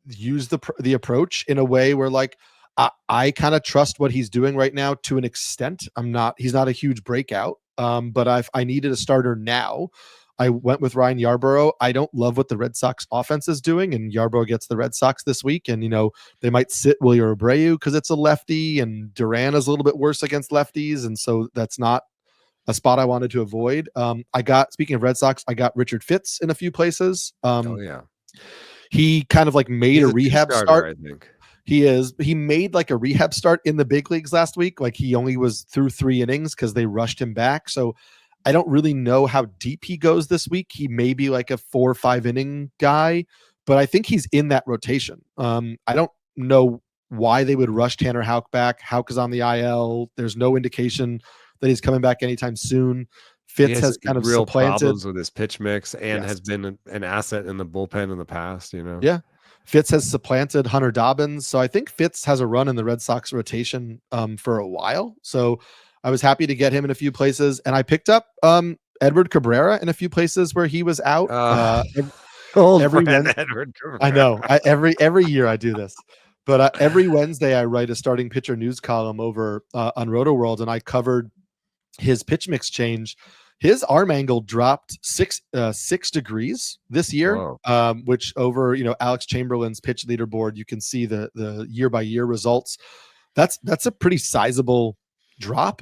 used the approach in a way where like I kind of trust what he's doing right now to an extent. He's not a huge breakout, but I needed a starter now. I went with Ryan Yarbrough. I don't love what the Red Sox offense is doing, and Yarbrough gets the Red Sox this week, and they might sit Wilyer Abreu because it's a lefty, and Duran is a little bit worse against lefties, and so that's not a spot I wanted to avoid. Speaking of Red Sox, I got Richard Fitz in a few places. He kind of like made a rehab start. I think he made like a rehab start in the big leagues last week. Like he only was through 3 innings because they rushed him back. So I don't really know how deep he goes this week. He may be like a 4 or 5 inning guy, but I think he's in that rotation. I don't know why they would rush Tanner Houck back. Houck is on the IL. There's no indication that he's coming back anytime soon. Fitz has kind of real supplanted problems with his pitch mix and Yes. has been an asset in the bullpen in the past, you know. Yeah. Fitz has supplanted Hunter Dobbins. So I think Fitz has a run in the Red Sox rotation for a while. So I was happy to get him in a few places. And I picked up Edward Cabrera in a few places where he was out. Every Edward Cabrera. I know. Every year I do this. But every Wednesday I write a starting pitcher news column over on Rotoworld, and I covered his pitch mix change. His arm angle dropped 6 degrees this year, which over Alex Chamberlain's pitch leaderboard, you can see the year by year results. That's a pretty sizable drop.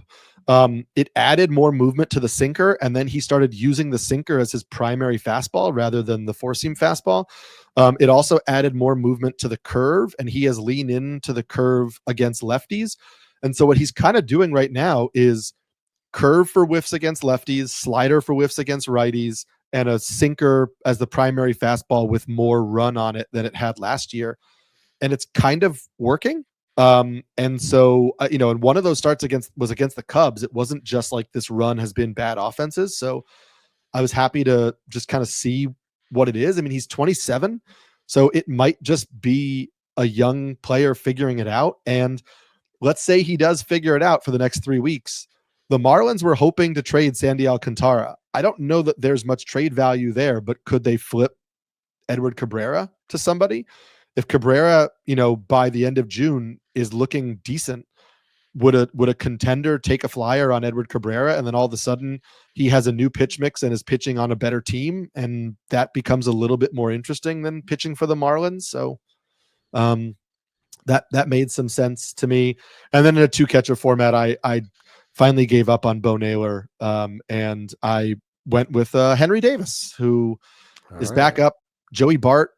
It added more movement to the sinker, and then he started using the sinker as his primary fastball rather than the four-seam fastball. It also added more movement to the curve, and he has leaned into the curve against lefties. And so what he's kind of doing right now is curve for whiffs against lefties, slider for whiffs against righties, and a sinker as the primary fastball with more run on it than it had last year. And it's kind of working. And so, and one of those starts was against the Cubs. It wasn't just like this run has been bad offenses. So I was happy to just kind of see what it is. I mean, he's 27, so it might just be a young player figuring it out. And let's say he does figure it out for the next 3 weeks. The Marlins were hoping to trade Sandy Alcantara. I don't know that there's much trade value there, but could they flip Edward Cabrera to somebody? If Cabrera, by the end of June is looking decent, would a contender take a flyer on Edward Cabrera, and then all of a sudden he has a new pitch mix and is pitching on a better team, and that becomes a little bit more interesting than pitching for the Marlins? So that made some sense to me. And then in a 2-catcher format, I finally gave up on Bo Naylor, and I went with Henry Davis, who is back up. Joey Bart,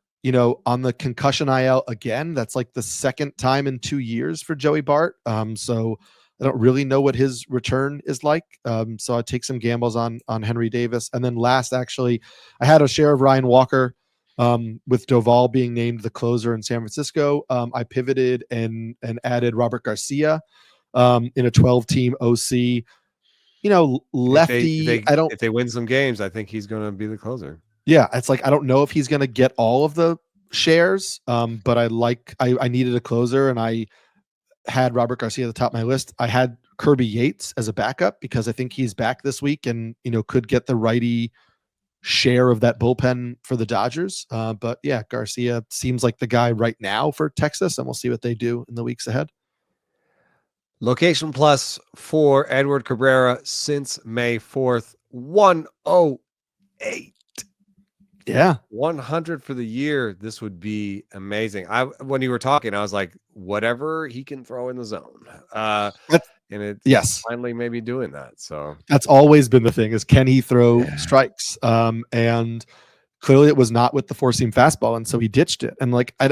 on the concussion IL again. That's like the second time in 2 years for Joey Bart. So I don't really know what his return is like. So I take some gambles on Henry Davis. And then last, actually, I had a share of Ryan Walker with Doval being named the closer in San Francisco. I pivoted and added Robert Garcia in a 12-team OC. Lefty. If they win some games, I think he's going to be the closer. Yeah, it's like I don't know if he's going to get all of the shares, but I needed a closer, and I had Robert Garcia at the top of my list. I had Kirby Yates as a backup because I think he's back this week and could get the righty share of that bullpen for the Dodgers. But yeah, Garcia seems like the guy right now for Texas, and we'll see what they do in the weeks ahead. Location plus for Edward Cabrera since May 4th, 108. Yeah, 100 for the year. This would be amazing. When you were talking, I was like, whatever he can throw in the zone. And it's finally maybe doing that. So that's always been the thing: is can he throw strikes? And clearly, it was not with the four-seam fastball, and so he ditched it. And like, I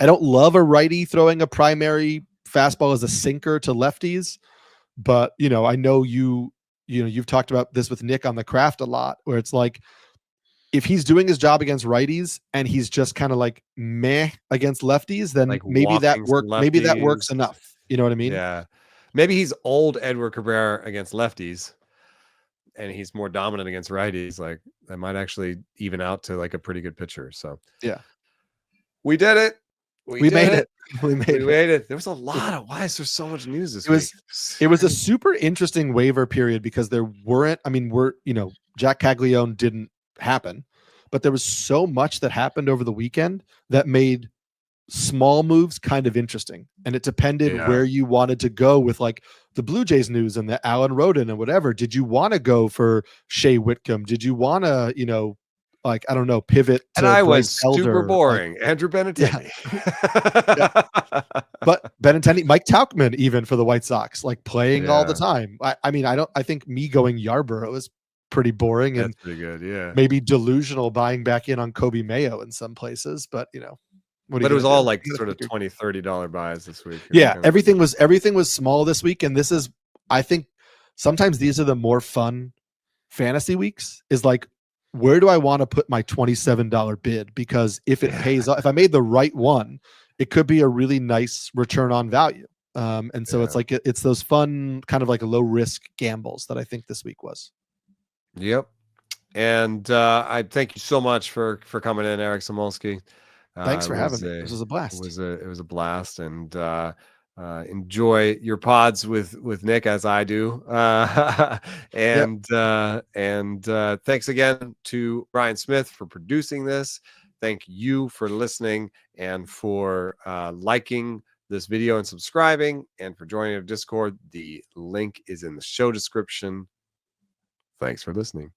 don't love a righty throwing a primary fastball as a sinker to lefties, but I know you've talked about this with Nick on the craft a lot, where it's like, if he's doing his job against righties and he's just kind of like meh against lefties, then like maybe that works enough. You know what I mean? Yeah. Maybe he's old Edward Cabrera against lefties and he's more dominant against righties. Like that might actually even out to like a pretty good pitcher. So yeah, we did it. We made it. We made it. There was a lot of why is there so much news this week? It was a super interesting waiver period because there weren't, Jac Caglione didn't happen, but there was so much that happened over the weekend that made small moves kind of interesting, and it depended where you wanted to go with like the Blue Jays news and the Alan Roden and whatever. Did you want to go for Shea Whitcomb? Did you want to pivot to and I went Elder, super boring Andrew Benintendi. But Benintendi, Mike Tauchman, even for the White Sox, like playing all the time. I think me going Yarborough is pretty boring. That's and pretty good. Yeah. Maybe delusional buying back in on Coby Mayo in some places, but but it was all like sort of $20-$30 buys this week. Yeah. Everything was small this week. And this is, I think sometimes these are the more fun fantasy weeks, is like where do I want to put my $27 bid? Because if it pays off, if I made the right one, it could be a really nice return on value. And so it's like, it's those fun kind of like low risk gambles that I think this week was. Yep. And I thank you so much for coming in, Eric Samulski. Thanks for having me. This was a blast. It was a blast, and enjoy your pods with Nick as I do. And thanks again to Brian Smith for producing this. Thank you for listening and for liking this video and subscribing, and for joining our Discord. The link is in the show description. Thanks for listening.